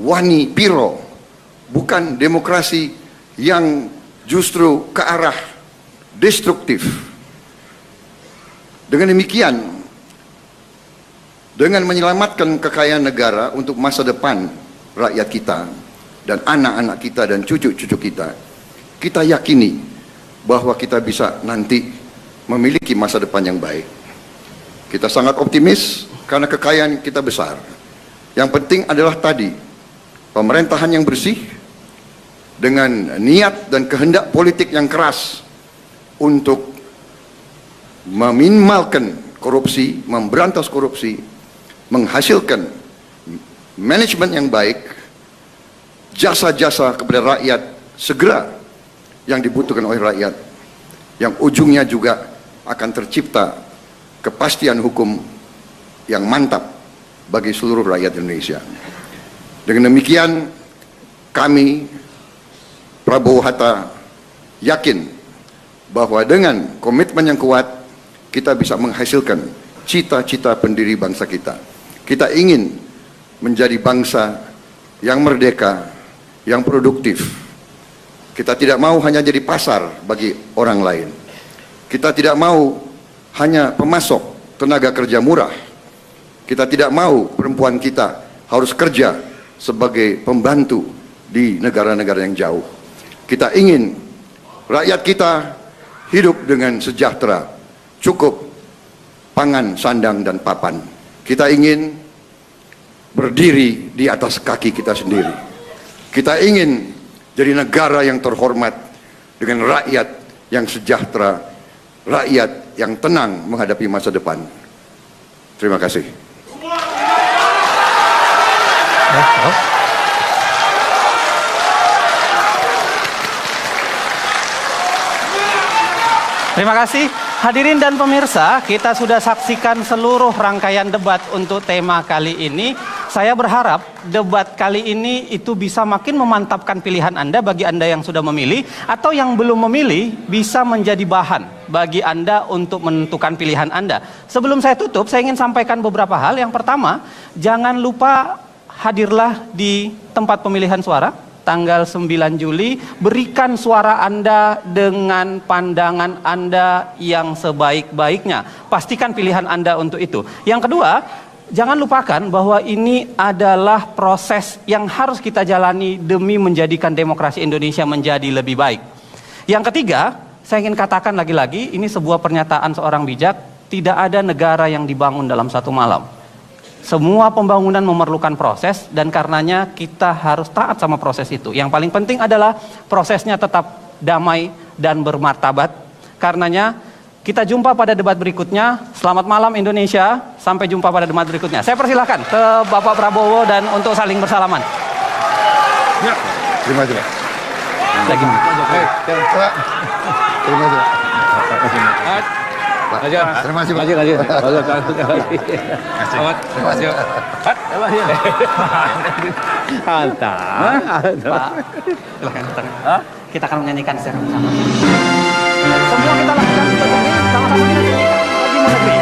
wani piro, bukan demokrasi yang justru ke arah destruktif. Dengan demikian, dengan menyelamatkan kekayaan negara untuk masa depan rakyat kita dan anak-anak kita dan cucu-cucu kita, kita yakini bahwa kita bisa nanti memiliki masa depan yang baik. Kita sangat optimis karena kekayaan kita besar. Yang penting adalah tadi, pemerintahan yang bersih dengan niat dan kehendak politik yang keras untuk meminimalkan korupsi, memberantas korupsi, menghasilkan manajemen yang baik, jasa-jasa kepada rakyat segera yang dibutuhkan oleh rakyat, yang ujungnya juga akan tercipta kepastian hukum yang mantap bagi seluruh rakyat Indonesia. Dengan demikian, kami Prabowo Hatta yakin bahwa dengan komitmen yang kuat kita bisa menghasilkan cita-cita pendiri bangsa kita. Kita ingin menjadi bangsa yang merdeka, yang produktif. Kita tidak mau hanya jadi pasar bagi orang lain. Kita tidak mau hanya pemasok tenaga kerja murah. Kita tidak mau perempuan kita harus kerja sebagai pembantu di negara-negara yang jauh. Kita ingin rakyat kita hidup dengan sejahtera, cukup pangan, sandang, dan papan. Kita ingin berdiri di atas kaki kita sendiri. Kita ingin jadi negara yang terhormat, dengan rakyat yang sejahtera, rakyat yang tenang menghadapi masa depan. Terima kasih. Terima kasih hadirin dan pemirsa, kita sudah saksikan seluruh rangkaian debat untuk tema kali ini. Saya berharap debat kali ini itu bisa makin memantapkan pilihan Anda bagi Anda yang sudah memilih atau yang belum memilih bisa menjadi bahan bagi Anda untuk menentukan pilihan Anda. Sebelum saya tutup, saya ingin sampaikan beberapa hal. Yang pertama, jangan lupa hadirlah di tempat pemilihan suara tanggal 9 Juli, berikan suara Anda dengan pandangan Anda yang sebaik-baiknya. Pastikan pilihan Anda untuk itu. Yang kedua, jangan lupakan bahwa ini adalah proses yang harus kita jalani demi menjadikan demokrasi Indonesia menjadi lebih baik. Yang ketiga, saya ingin katakan lagi-lagi, ini sebuah pernyataan seorang bijak, tidak ada negara yang dibangun dalam satu malam. Semua pembangunan memerlukan proses dan karenanya kita harus taat sama proses itu. Yang paling penting adalah prosesnya tetap damai dan bermartabat. Karenanya kita jumpa pada debat berikutnya. Selamat malam Indonesia. Sampai jumpa pada debat berikutnya. Saya persilahkan ke Bapak Prabowo dan untuk saling bersalaman. Ya. Terima kasih. Lagi. Terima kasih. Terima kasih, Pak. Pak, silakan. Kita akan menyanyikan secara bersama. Semua kita lakukan untuk sama-sama kita nyanyikan lagi negeri.